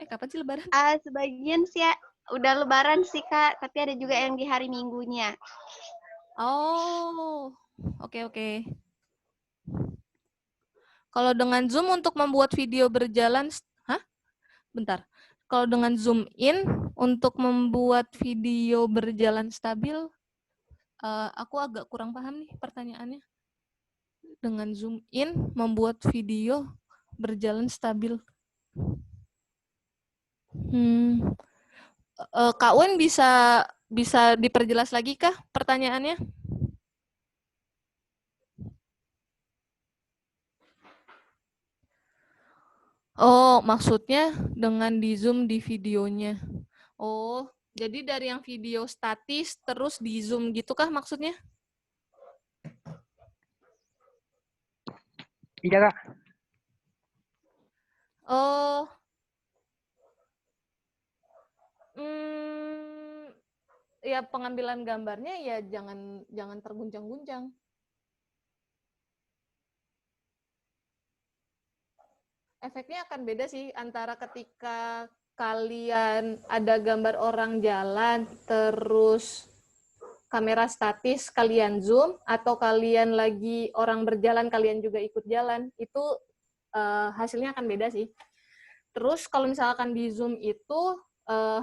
Kapan sih lebaran? Sebagian sih ya, udah lebaran sih Kak, tapi ada juga yang di hari Minggunya. Oh, oke. Kalau dengan Zoom untuk membuat video berjalan, bentar. Kalau dengan zoom in untuk membuat video berjalan stabil, aku agak kurang paham nih pertanyaannya. Dengan zoom in membuat video berjalan stabil. Kak Wen bisa diperjelas lagi kah pertanyaannya? Oh, maksudnya dengan di zoom di videonya. Oh, jadi dari yang video statis terus di zoom gitu kah maksudnya? Iya Kak. Oh, ya pengambilan gambarnya ya jangan terguncang-guncang. Efeknya akan beda sih antara ketika kalian ada gambar orang jalan terus kamera statis kalian zoom atau kalian lagi orang berjalan kalian juga ikut jalan, itu hasilnya akan beda sih. Terus kalau misalkan di zoom itu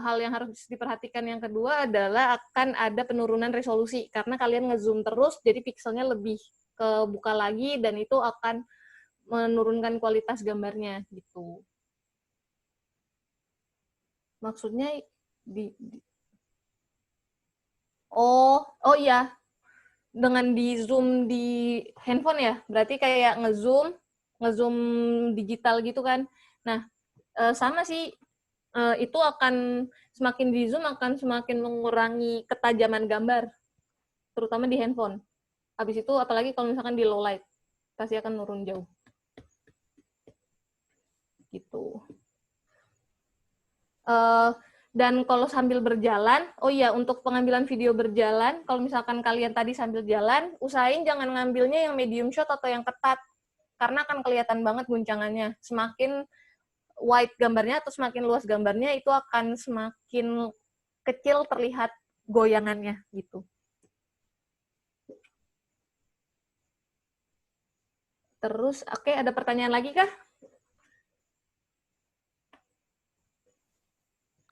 hal yang harus diperhatikan yang kedua adalah akan ada penurunan resolusi karena kalian ngezoom terus jadi pikselnya lebih kebuka lagi dan itu akan menurunkan kualitas gambarnya gitu. Maksudnya oh iya, dengan di zoom di handphone ya, berarti kayak ngezoom digital gitu kan. Nah, sama sih, itu akan semakin di zoom akan semakin mengurangi ketajaman gambar, terutama di handphone. Habis itu apalagi kalau misalkan di low light, pasti akan nurun jauh. Gitu. Dan kalau sambil berjalan, oh iya, untuk pengambilan video berjalan, kalau misalkan kalian tadi sambil jalan, usahain jangan ngambilnya yang medium shot atau yang ketat, karena akan kelihatan banget guncangannya. Semakin wide gambarnya atau semakin luas gambarnya, itu akan semakin kecil terlihat goyangannya, gitu. Terus, oke, ada pertanyaan lagi kah?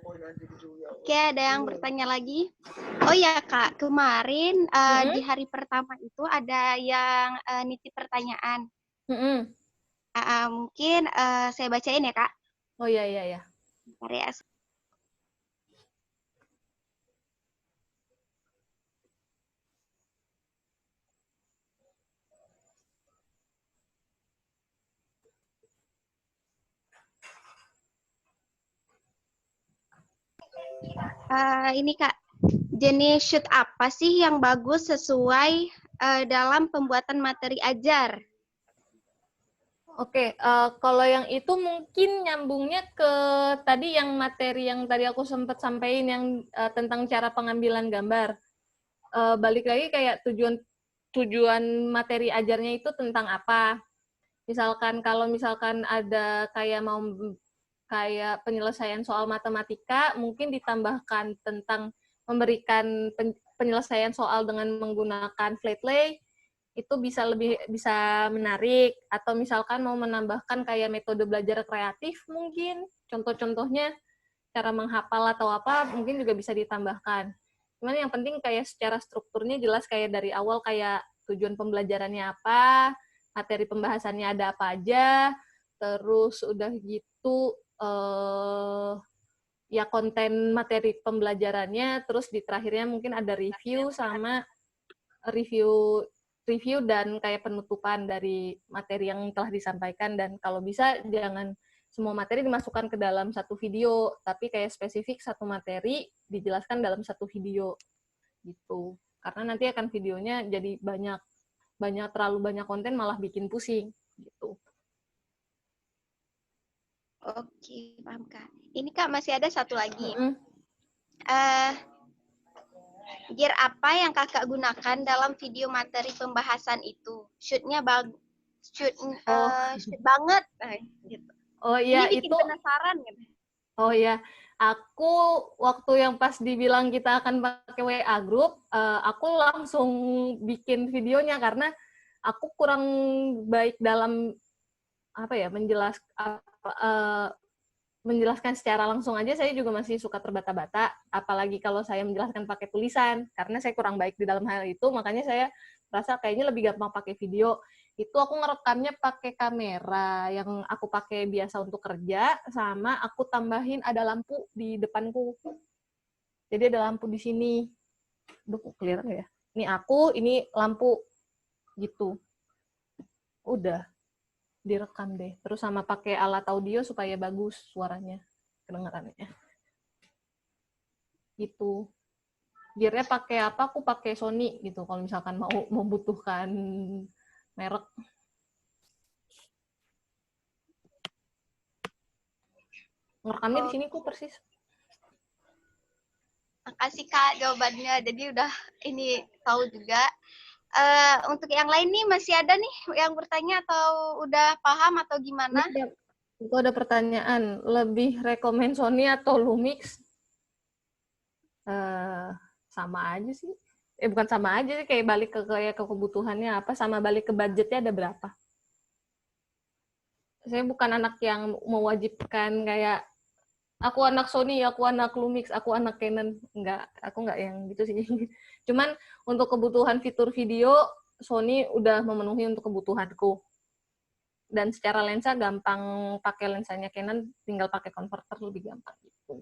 Oke, ada yang bertanya lagi. Oh ya Kak, kemarin di hari pertama itu ada yang nitip pertanyaan. Mungkin saya bacain ya Kak. Oh iya. Bentar ya. Ini Kak, jenis shoot apa sih yang bagus sesuai dalam pembuatan materi ajar? Oke, kalau yang itu mungkin nyambungnya ke tadi yang materi yang tadi aku sempat sampaikan yang tentang cara pengambilan gambar. Balik lagi kayak tujuan materi ajarnya itu tentang apa. Misalkan kalau misalkan ada kayak penyelesaian soal matematika, mungkin ditambahkan tentang memberikan penyelesaian soal dengan menggunakan flat lay, itu bisa menarik. Atau misalkan mau menambahkan kayak metode belajar kreatif mungkin, contoh-contohnya cara menghafal atau apa, mungkin juga bisa ditambahkan. Cuman yang penting kayak secara strukturnya jelas kayak dari awal kayak tujuan pembelajarannya apa, materi pembahasannya ada apa aja, terus udah gitu ya konten materi pembelajarannya, terus di terakhirnya mungkin ada review sama review dan kayak penutupan dari materi yang telah disampaikan. Dan kalau bisa jangan semua materi dimasukkan ke dalam satu video, tapi kayak spesifik satu materi dijelaskan dalam satu video. gitu. Karena nanti akan videonya jadi terlalu banyak konten malah bikin pusing gitu. Oke, paham Kak. Ini Kak masih ada satu lagi. Gear apa yang Kakak gunakan dalam video materi pembahasan itu? Shoot-nya shoot banget. Gitu. Oh iya, Ini bikin penasaran gitu. Oh iya, aku waktu yang pas dibilang kita akan pakai WA group, aku langsung bikin videonya karena aku kurang baik dalam menjelaskan secara langsung aja. Saya juga masih suka terbata-bata, apalagi kalau saya menjelaskan pakai tulisan, karena saya kurang baik di dalam hal itu, makanya saya rasa kayaknya lebih gampang pakai video. Itu aku ngerekamnya pakai kamera yang aku pakai biasa untuk kerja, sama aku tambahin ada lampu di depanku. Jadi ada lampu di sini. Duh, kelihatan ya? Ini aku, ini lampu. Gitu. Udah. Direkam deh. Terus sama pakai alat audio supaya bagus suaranya, kedengarannya. Gitu. Gear-nya pakai apa? Aku pakai Sony gitu. Kalau misalkan mau membutuhkan merek. Ngerekamnya di sini kok persis. Makasih Kak jawabannya. Jadi udah ini tahu juga. Untuk yang lain nih masih ada nih yang bertanya atau udah paham atau gimana? Itu ada pertanyaan. Lebih rekomen Sony atau Lumix? Sama aja sih. Bukan sama aja sih, kayak balik ke kebutuhannya apa, sama balik ke budgetnya ada berapa. Saya bukan anak yang mewajibkan kayak aku anak Sony, aku anak Lumix, aku anak Canon. Aku nggak yang gitu sih. Cuman untuk kebutuhan fitur video, Sony udah memenuhi untuk kebutuhanku. Dan secara lensa gampang, pakai lensanya Canon, tinggal pakai converter lebih gampang gitu.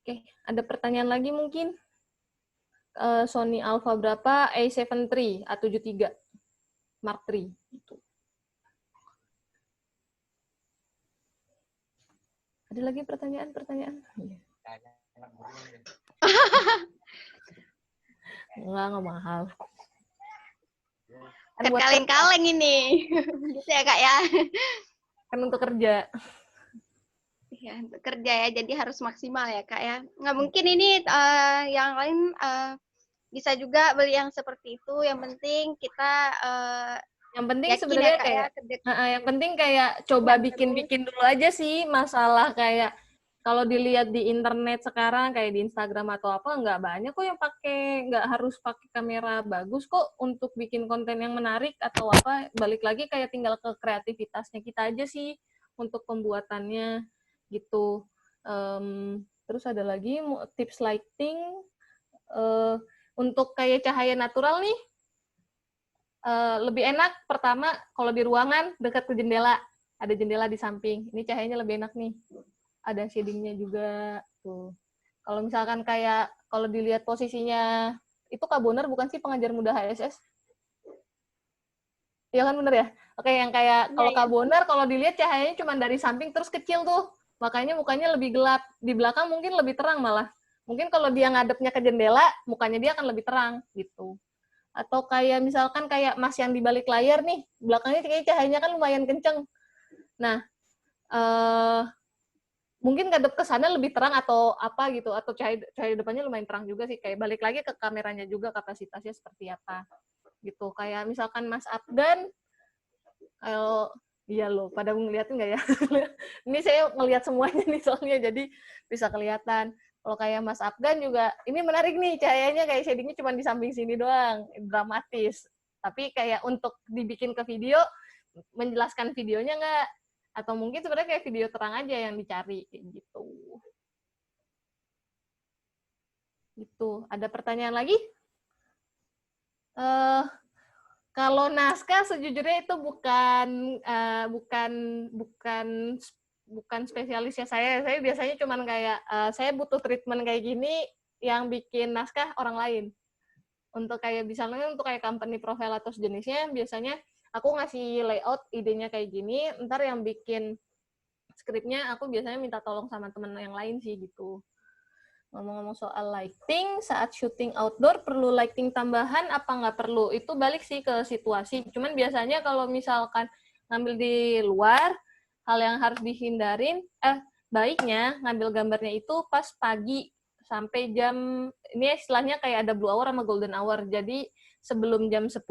Oke, ada pertanyaan lagi mungkin? Sony Alpha berapa? A7 III, A7 III, Mark III. Gitu. Ada lagi pertanyaan? Enggak mahal. Kan kaleng-kaleng ini. Gitu ya Kak ya. Kan untuk kerja. Ya, untuk kerja ya, jadi harus maksimal ya Kak ya. Nggak mungkin ini yang lain bisa juga beli yang seperti itu. Yang penting kita yang penting yakin sebenarnya ya, Kak, kayak yang penting kayak coba yang bikin dulu aja sih. Masalah kayak kalau dilihat di internet sekarang kayak di Instagram atau apa, nggak banyak kok yang nggak harus pakai kamera bagus kok untuk bikin konten yang menarik atau apa. Balik lagi kayak tinggal ke kreativitasnya kita aja sih untuk pembuatannya gitu. Terus ada lagi tips lighting untuk kayak cahaya natural nih. Lebih enak pertama kalau di ruangan dekat ke jendela, ada jendela di samping, ini cahayanya lebih enak nih, ada shadingnya juga tuh. Kalau misalkan kayak kalau dilihat posisinya itu Kak Bonar bukan sih pengajar muda HSS? Iya kan, bener ya? Oke, yang kayak kalau Kak Bonar kalau dilihat cahayanya cuma dari samping terus kecil tuh, makanya mukanya lebih gelap, di belakang mungkin lebih terang malah. Mungkin kalau dia ngadepnya ke jendela, mukanya dia akan lebih terang gitu. Atau kayak misalkan kayak Mas yang di balik layar nih, belakangnya kayaknya cahayanya kan lumayan kenceng. Nah, mungkin ngadep ke sana lebih terang atau apa gitu, atau cahaya depannya lumayan terang juga sih. Kayak balik lagi ke kameranya juga, kapasitasnya seperti apa gitu. Kayak misalkan Mas Afgan, iya loh, pada ngeliatin nggak ya? Ini saya ngelihat semuanya nih soalnya, jadi bisa kelihatan. Kalau kayak Mas Afgan juga, ini menarik nih, cahayanya kayak shadingnya cuma di samping sini doang, dramatis. Tapi kayak untuk dibikin ke video, menjelaskan videonya nggak? Atau mungkin sebenarnya kayak video terang aja yang dicari, kayak gitu. Gitu. Ada pertanyaan lagi? Kalau naskah sejujurnya itu bukan spesialisnya saya. Saya biasanya cuman kayak saya butuh treatment kayak gini yang bikin naskah orang lain. Untuk kayak misalnya untuk kayak company profile atau sejenisnya, biasanya aku ngasih layout idenya kayak gini, ntar yang bikin skripnya aku biasanya minta tolong sama teman yang lain sih gitu. Ngomong-ngomong soal lighting, saat syuting outdoor perlu lighting tambahan apa nggak perlu? Itu balik sih ke situasi. Cuman biasanya kalau misalkan ngambil di luar, hal yang harus dihindarin, baiknya ngambil gambarnya itu pas pagi sampai jam, ini istilahnya kayak ada blue hour sama golden hour. Jadi sebelum jam 10,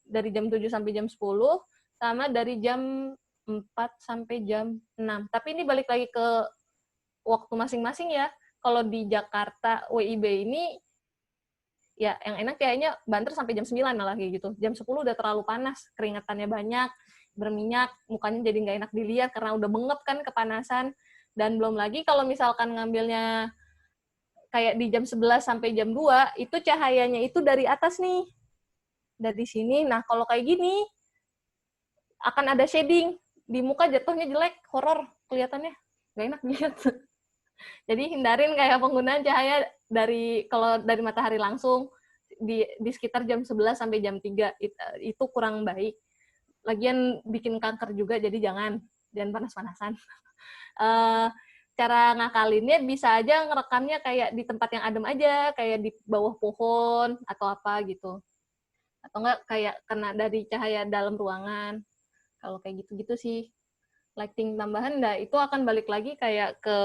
dari jam 7 sampai jam 10, sama dari jam 4 sampai jam 6. Tapi ini balik lagi ke waktu masing-masing ya. Kalau di Jakarta WIB ini, ya yang enak kayaknya banter sampai jam 9 malah kayak gitu. Jam 10 udah terlalu panas, keringatannya banyak, berminyak, mukanya jadi nggak enak dilihat karena udah bengep kan kepanasan. Dan belum lagi kalau misalkan ngambilnya kayak di jam 11 sampai jam 2, itu cahayanya itu dari atas nih. Dari sini. Nah, kalau kayak gini, akan ada shading. Di muka jatuhnya jelek, horor kelihatannya. Nggak enak dilihat. Jadi hindarin kayak penggunaan cahaya kalau dari matahari langsung di sekitar jam 11 sampai jam 3 itu kurang baik. Lagian bikin kanker juga, jadi jangan panas-panasan. Cara ngakalinnya bisa aja ngerekamnya kayak di tempat yang adem aja, kayak di bawah pohon atau apa gitu. Atau enggak kayak kena dari cahaya dalam ruangan. Kalau kayak gitu-gitu sih. Lighting tambahan, itu akan balik lagi kayak ke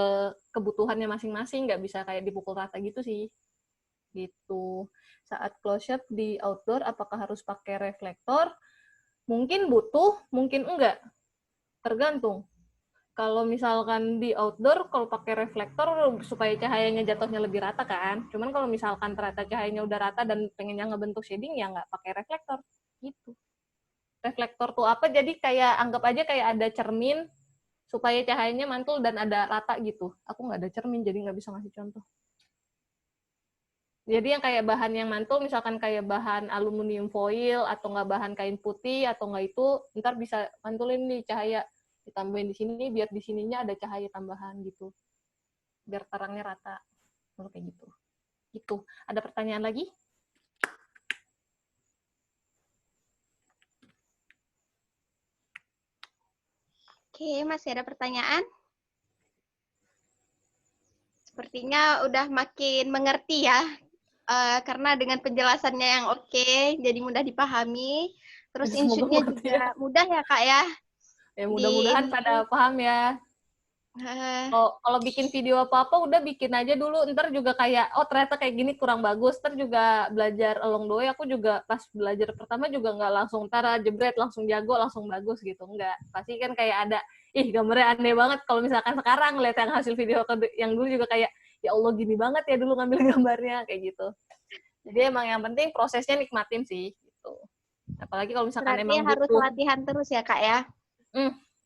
kebutuhannya masing-masing, nggak bisa kayak dipukul rata gitu sih. Gitu. Saat close shot di outdoor, apakah harus pakai reflektor? Mungkin butuh, mungkin enggak. Tergantung. Kalau misalkan di outdoor, kalau pakai reflektor supaya cahayanya jatuhnya lebih rata kan. Cuman kalau misalkan ternyata cahayanya udah rata dan pengennya ngebentuk shading, ya nggak pakai reflektor. Gitu. Reflektor tuh apa? Jadi kayak anggap aja kayak ada cermin supaya cahayanya mantul dan ada rata gitu. Aku nggak ada cermin, jadi nggak bisa ngasih contoh. Jadi yang kayak bahan yang mantul, misalkan kayak bahan aluminium foil atau nggak bahan kain putih atau nggak itu, ntar bisa mantulin nih cahaya. Ditambahin di sini biar di sininya ada cahaya tambahan gitu. Biar terangnya rata. Kalau kayak gitu. Gitu. Ada pertanyaan lagi? Oke, masih ada pertanyaan? Sepertinya udah makin mengerti ya, karena dengan penjelasannya yang oke, jadi mudah dipahami. Terus in-shoot-nya juga mudah ya Kak ya? Ya mudah-mudahan pada paham ya. Kalau bikin video apa-apa udah bikin aja dulu, ntar juga kayak, oh ternyata kayak gini kurang bagus, ntar juga belajar along the way. Aku juga pas belajar pertama juga nggak langsung jebret, langsung jago, langsung bagus gitu, nggak. Pasti kan kayak ada, gambarnya aneh banget. Kalau misalkan sekarang lihat yang hasil video yang dulu juga kayak, ya Allah gini banget ya dulu ngambil gambarnya, kayak gitu. Jadi emang yang penting prosesnya nikmatin sih, gitu. Apalagi kalau misalkan berarti emang harus butuh latihan terus ya Kak ya?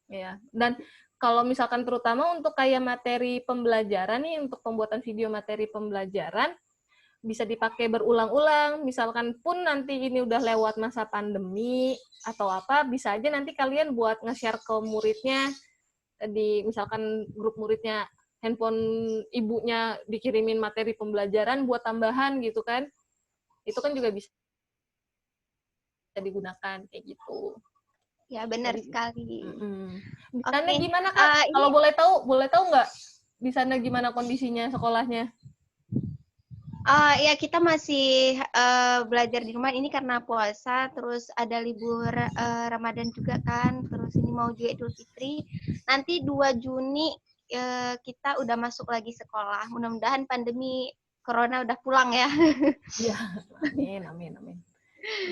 Ya, dan kalau misalkan terutama untuk kayak materi pembelajaran nih, untuk pembuatan video materi pembelajaran, bisa dipakai berulang-ulang. Misalkan pun nanti ini udah lewat masa pandemi atau apa, bisa aja nanti kalian buat nge-share ke muridnya, di misalkan grup muridnya, handphone ibunya dikirimin materi pembelajaran buat tambahan gitu kan. Itu kan juga bisa digunakan kayak gitu. Ya benar sekali. Di sana gimana Kak? Kalau boleh tahu nggak di sana gimana kondisinya sekolahnya? Ya kita masih belajar di rumah ini karena puasa, terus ada libur Ramadan juga kan, terus ini mau juga Idul Fitri. Nanti 2 Juni kita udah masuk lagi sekolah. Mudah-mudahan pandemi Corona udah pulang ya. Iya, amin.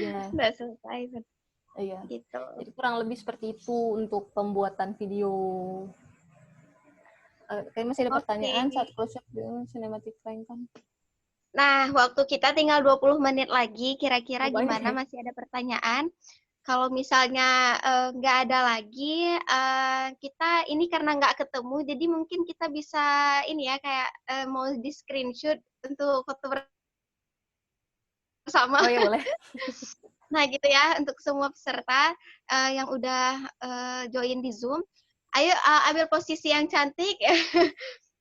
Iya. Udah selesai. Iya. Gitu. Jadi kurang lebih seperti itu untuk pembuatan video. Kayak masih ada pertanyaan saat close-up dengan cinematic frame kan? Nah, waktu kita tinggal 20 menit lagi, kira-kira gimana? Masih ada pertanyaan? Kalau misalnya nggak ada lagi, kita ini karena nggak ketemu, jadi mungkin kita bisa ini ya kayak mau di screenshot untuk foto bersama. Oh ya boleh. Nah gitu ya, untuk semua peserta yang udah join di Zoom, ayo ambil posisi yang cantik.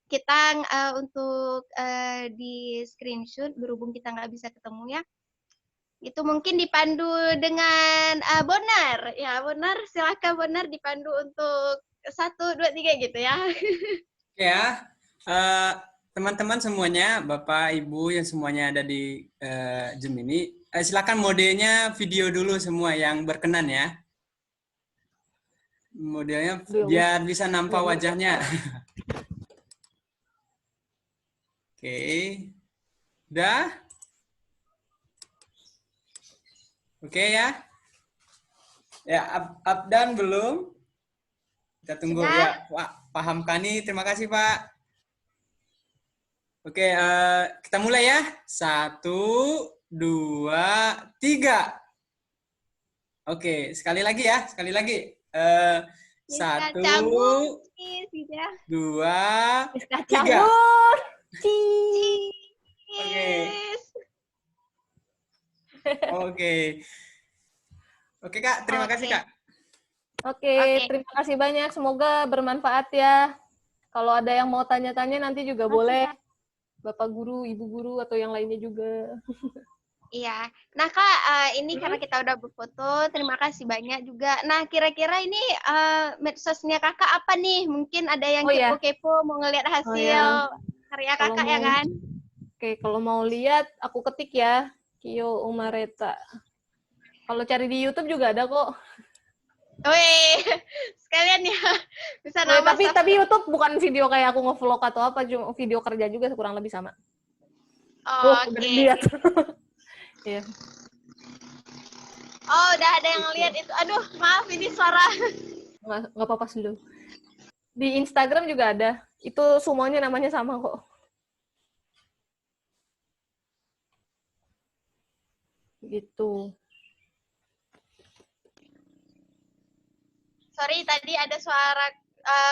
Kita untuk di screenshot, berhubung kita nggak bisa ketemu ya, itu mungkin dipandu dengan Bonar. Ya Bonar, silakan Bonar dipandu untuk 1, 2, 3 gitu ya. Ya, teman-teman semuanya, Bapak, Ibu yang semuanya ada di Zoom ini, silakan modenya video dulu semua yang berkenan ya. Modelnya biar bisa nampak wajahnya. Oke. Udah? Oke ya. Ya, up dan belum? Kita tunggu ya. Pak, paham Kani, terima kasih Pak. Oke, kita mulai ya. 1, 2, 3. Oke, sekali lagi ya, sekali lagi. 1, 2, 3. Oke. Oke. Oke Kak, terima kasih Kak. Oke, terima kasih banyak. Semoga bermanfaat ya. Kalau ada yang mau tanya-tanya nanti juga boleh. Bapak guru, Ibu guru, atau yang lainnya juga. Iya. Nah Kak, ini karena kita udah berfoto, terima kasih banyak juga. Nah kira-kira ini medsosnya Kakak apa nih? Mungkin ada yang kepo-kepo mau ngeliat hasil karya Kakak ya kan? Oke, kalau mau lihat aku ketik ya, Kio Umareta. Kalau cari di YouTube juga ada kok. Wih, sekalian ya. Bisa nama tapi YouTube bukan video kayak aku nge-vlog atau apa, cuma video kerja juga kurang lebih sama. Oke. Lihat. Iya. Oh, udah ada yang lihat itu. Aduh, maaf ini suara. Nggak apa-apa dulu. Di Instagram juga ada. Itu semuanya namanya sama kok. Gitu. Sorry, tadi ada suara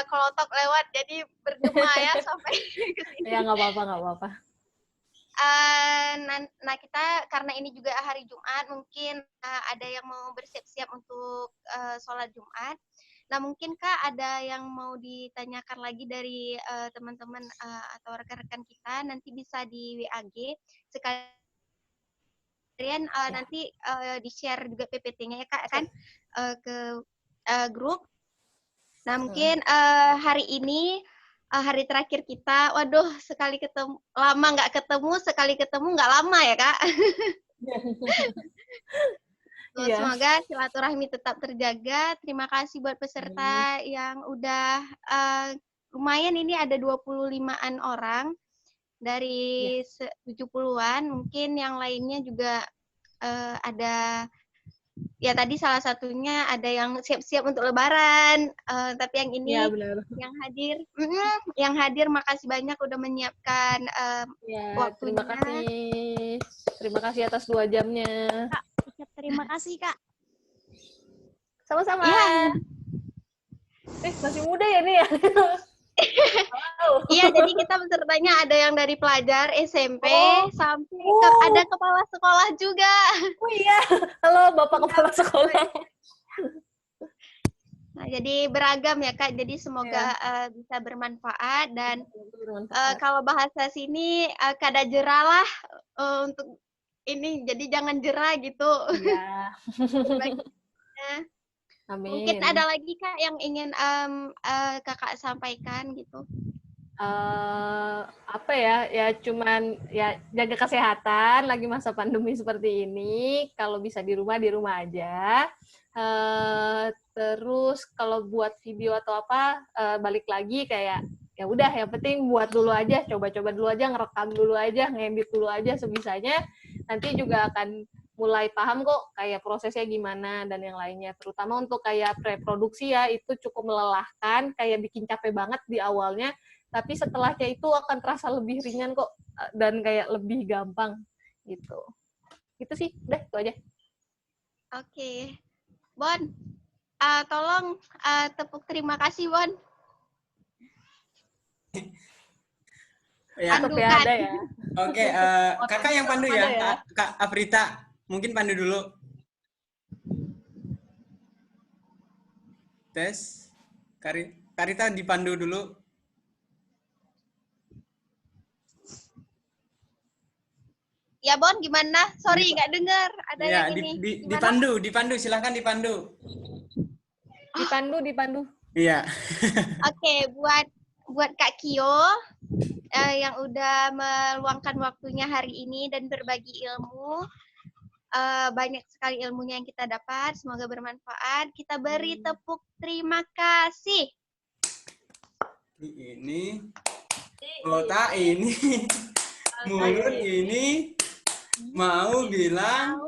kelotok lewat, jadi bergema ya sampai ke sini. Ya, nggak apa-apa. Nah, kita karena ini juga hari Jumat, mungkin ada yang mau bersiap-siap untuk sholat Jumat. Nah, mungkin Kak ada yang mau ditanyakan lagi dari teman-teman atau rekan-rekan kita, nanti bisa di WAG. Sekalian nanti di-share juga PPT-nya ya Kak, kan ke grup. Nah, mungkin hari ini hari terakhir kita, waduh, sekali ketemu, lama nggak ketemu, sekali ketemu nggak lama ya, Kak. Semoga silaturahmi tetap terjaga. Terima kasih buat peserta yang udah, lumayan ini ada 25-an orang dari 70-an, mungkin yang lainnya juga ada. Ya tadi salah satunya ada yang siap-siap untuk Lebaran, tapi yang ini yang hadir makasih banyak udah menyiapkan waktunya. Terima kasih atas 2 jamnya. Kak, terima kasih Kak. Sama-sama. Masih muda ya nih ya. Iya, jadi kita pesertanya ada yang dari pelajar SMP sampai ada kepala sekolah juga. Oh iya, halo Bapak Kepala Sekolah. Nah, jadi beragam ya Kak, jadi semoga bisa bermanfaat dan kalau bahasa sini kada jeralah untuk ini, jadi jangan jerah gitu. Iya. Amin. Mungkin ada lagi Kak yang ingin Kakak sampaikan gitu? Apa ya cuman ya jaga kesehatan lagi masa pandemi seperti ini. Kalau bisa di rumah aja. Terus kalau buat video atau apa balik lagi kayak ya udah yang penting buat dulu aja, coba-coba dulu aja, ngerekam dulu aja, ngedit dulu aja sebisanya. Nanti juga akan mulai paham kok kayak prosesnya gimana dan yang lainnya. Terutama untuk kayak preproduksi ya, itu cukup melelahkan, kayak bikin capek banget di awalnya, tapi setelahnya itu akan terasa lebih ringan kok dan kayak lebih gampang gitu. Gitu sih, udah itu aja. Oke. Bon, tolong tepuk terima kasih Bon. Ya. Pandukan. Ada ya. Oke, Kakak yang pandu ya, Kak Afrita. Mungkin pandu dulu. Tes. Karita dipandu dulu. Ya Bon, gimana? Sorry, nggak dengar. Ada ya, yang ini. Dipandu. Silahkan dipandu. Dipandu. Iya. Oke, buat Kak Kio, yang udah meluangkan waktunya hari ini dan berbagi ilmu. Banyak sekali ilmunya yang kita dapat. Semoga bermanfaat. Kita beri tepuk terima kasih. Ini otak ini mulut ini mau bilang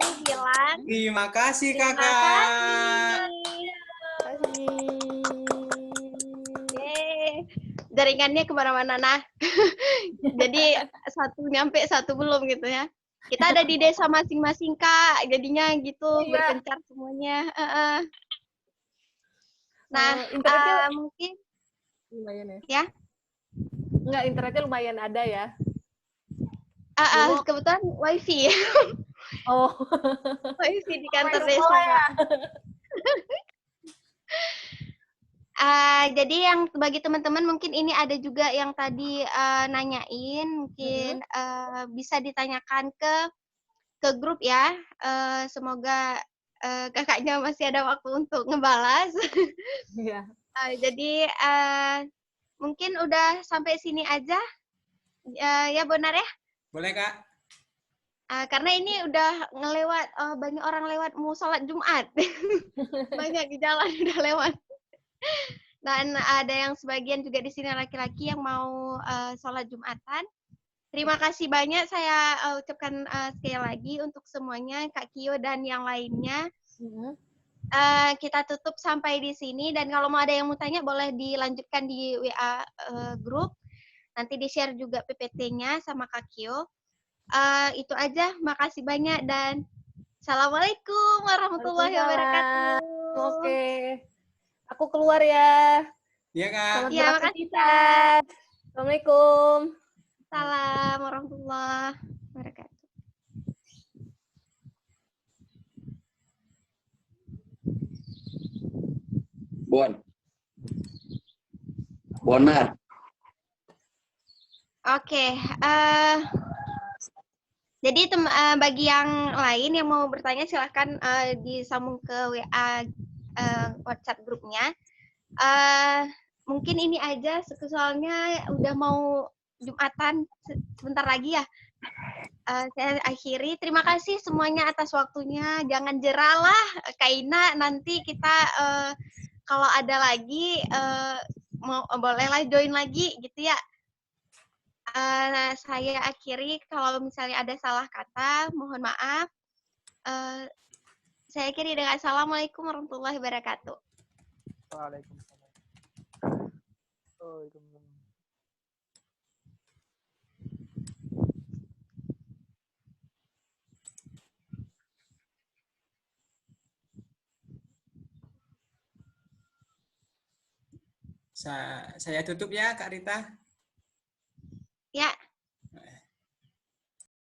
terima kasih terima kakak. kasih. Jaringannya kemana-mana nah. Jadi satu nyampe satu belum gitu ya. Kita ada di desa masing-masing Kak, jadinya gitu berpencar semuanya. Nah, internetnya mungkin lumayan ya. Ya. Enggak, internetnya lumayan ada ya. Kebetulan wifi. Oh. Wifi di kantor Wifi desa. sekolah ya? Jadi yang bagi teman-teman mungkin ini ada juga yang tadi nanyain, mungkin bisa ditanyakan ke grup ya. Semoga kakaknya masih ada waktu untuk ngebalas. Iya. Jadi mungkin udah sampai sini aja, ya benar ya? Boleh Kak? Karena ini udah ngelewat, banyak orang lewat mau sholat Jumat. Banyak di jalan udah lewat. Dan ada yang sebagian juga di sini laki-laki yang mau sholat Jumatan. Terima kasih banyak saya ucapkan sekali lagi untuk semuanya, Kak Kio dan yang lainnya. Kita tutup sampai di sini, dan kalau mau ada yang mau tanya boleh dilanjutkan di WA grup. Nanti di-share juga PPT-nya sama Kak Kio. Itu aja, makasih banyak dan Assalamualaikum warahmatullahi wabarakatuh. Oke. Aku keluar ya. Iya Kak. Selamat Ya, makasih beraktivitas. Assalamualaikum. Salam warahmatullahi wabarakatuh. Bonar. Oke, jadi bagi yang lain yang mau bertanya silahkan disambung ke WA WhatsApp grupnya. Mungkin ini aja, soalnya udah mau Jumatan sebentar lagi ya. Saya akhiri. Terima kasih semuanya atas waktunya. Jangan jerah lah, Kaina. Nanti kita kalau ada lagi bolehlah join lagi gitu ya. Saya akhiri, kalau misalnya ada salah kata, mohon maaf. Saya akhiri dengan Assalamualaikum warahmatullahi wabarakatuh. Waalaikumsalam. Waalaikumsalam. Saya tutup ya Kak Rita. Ya.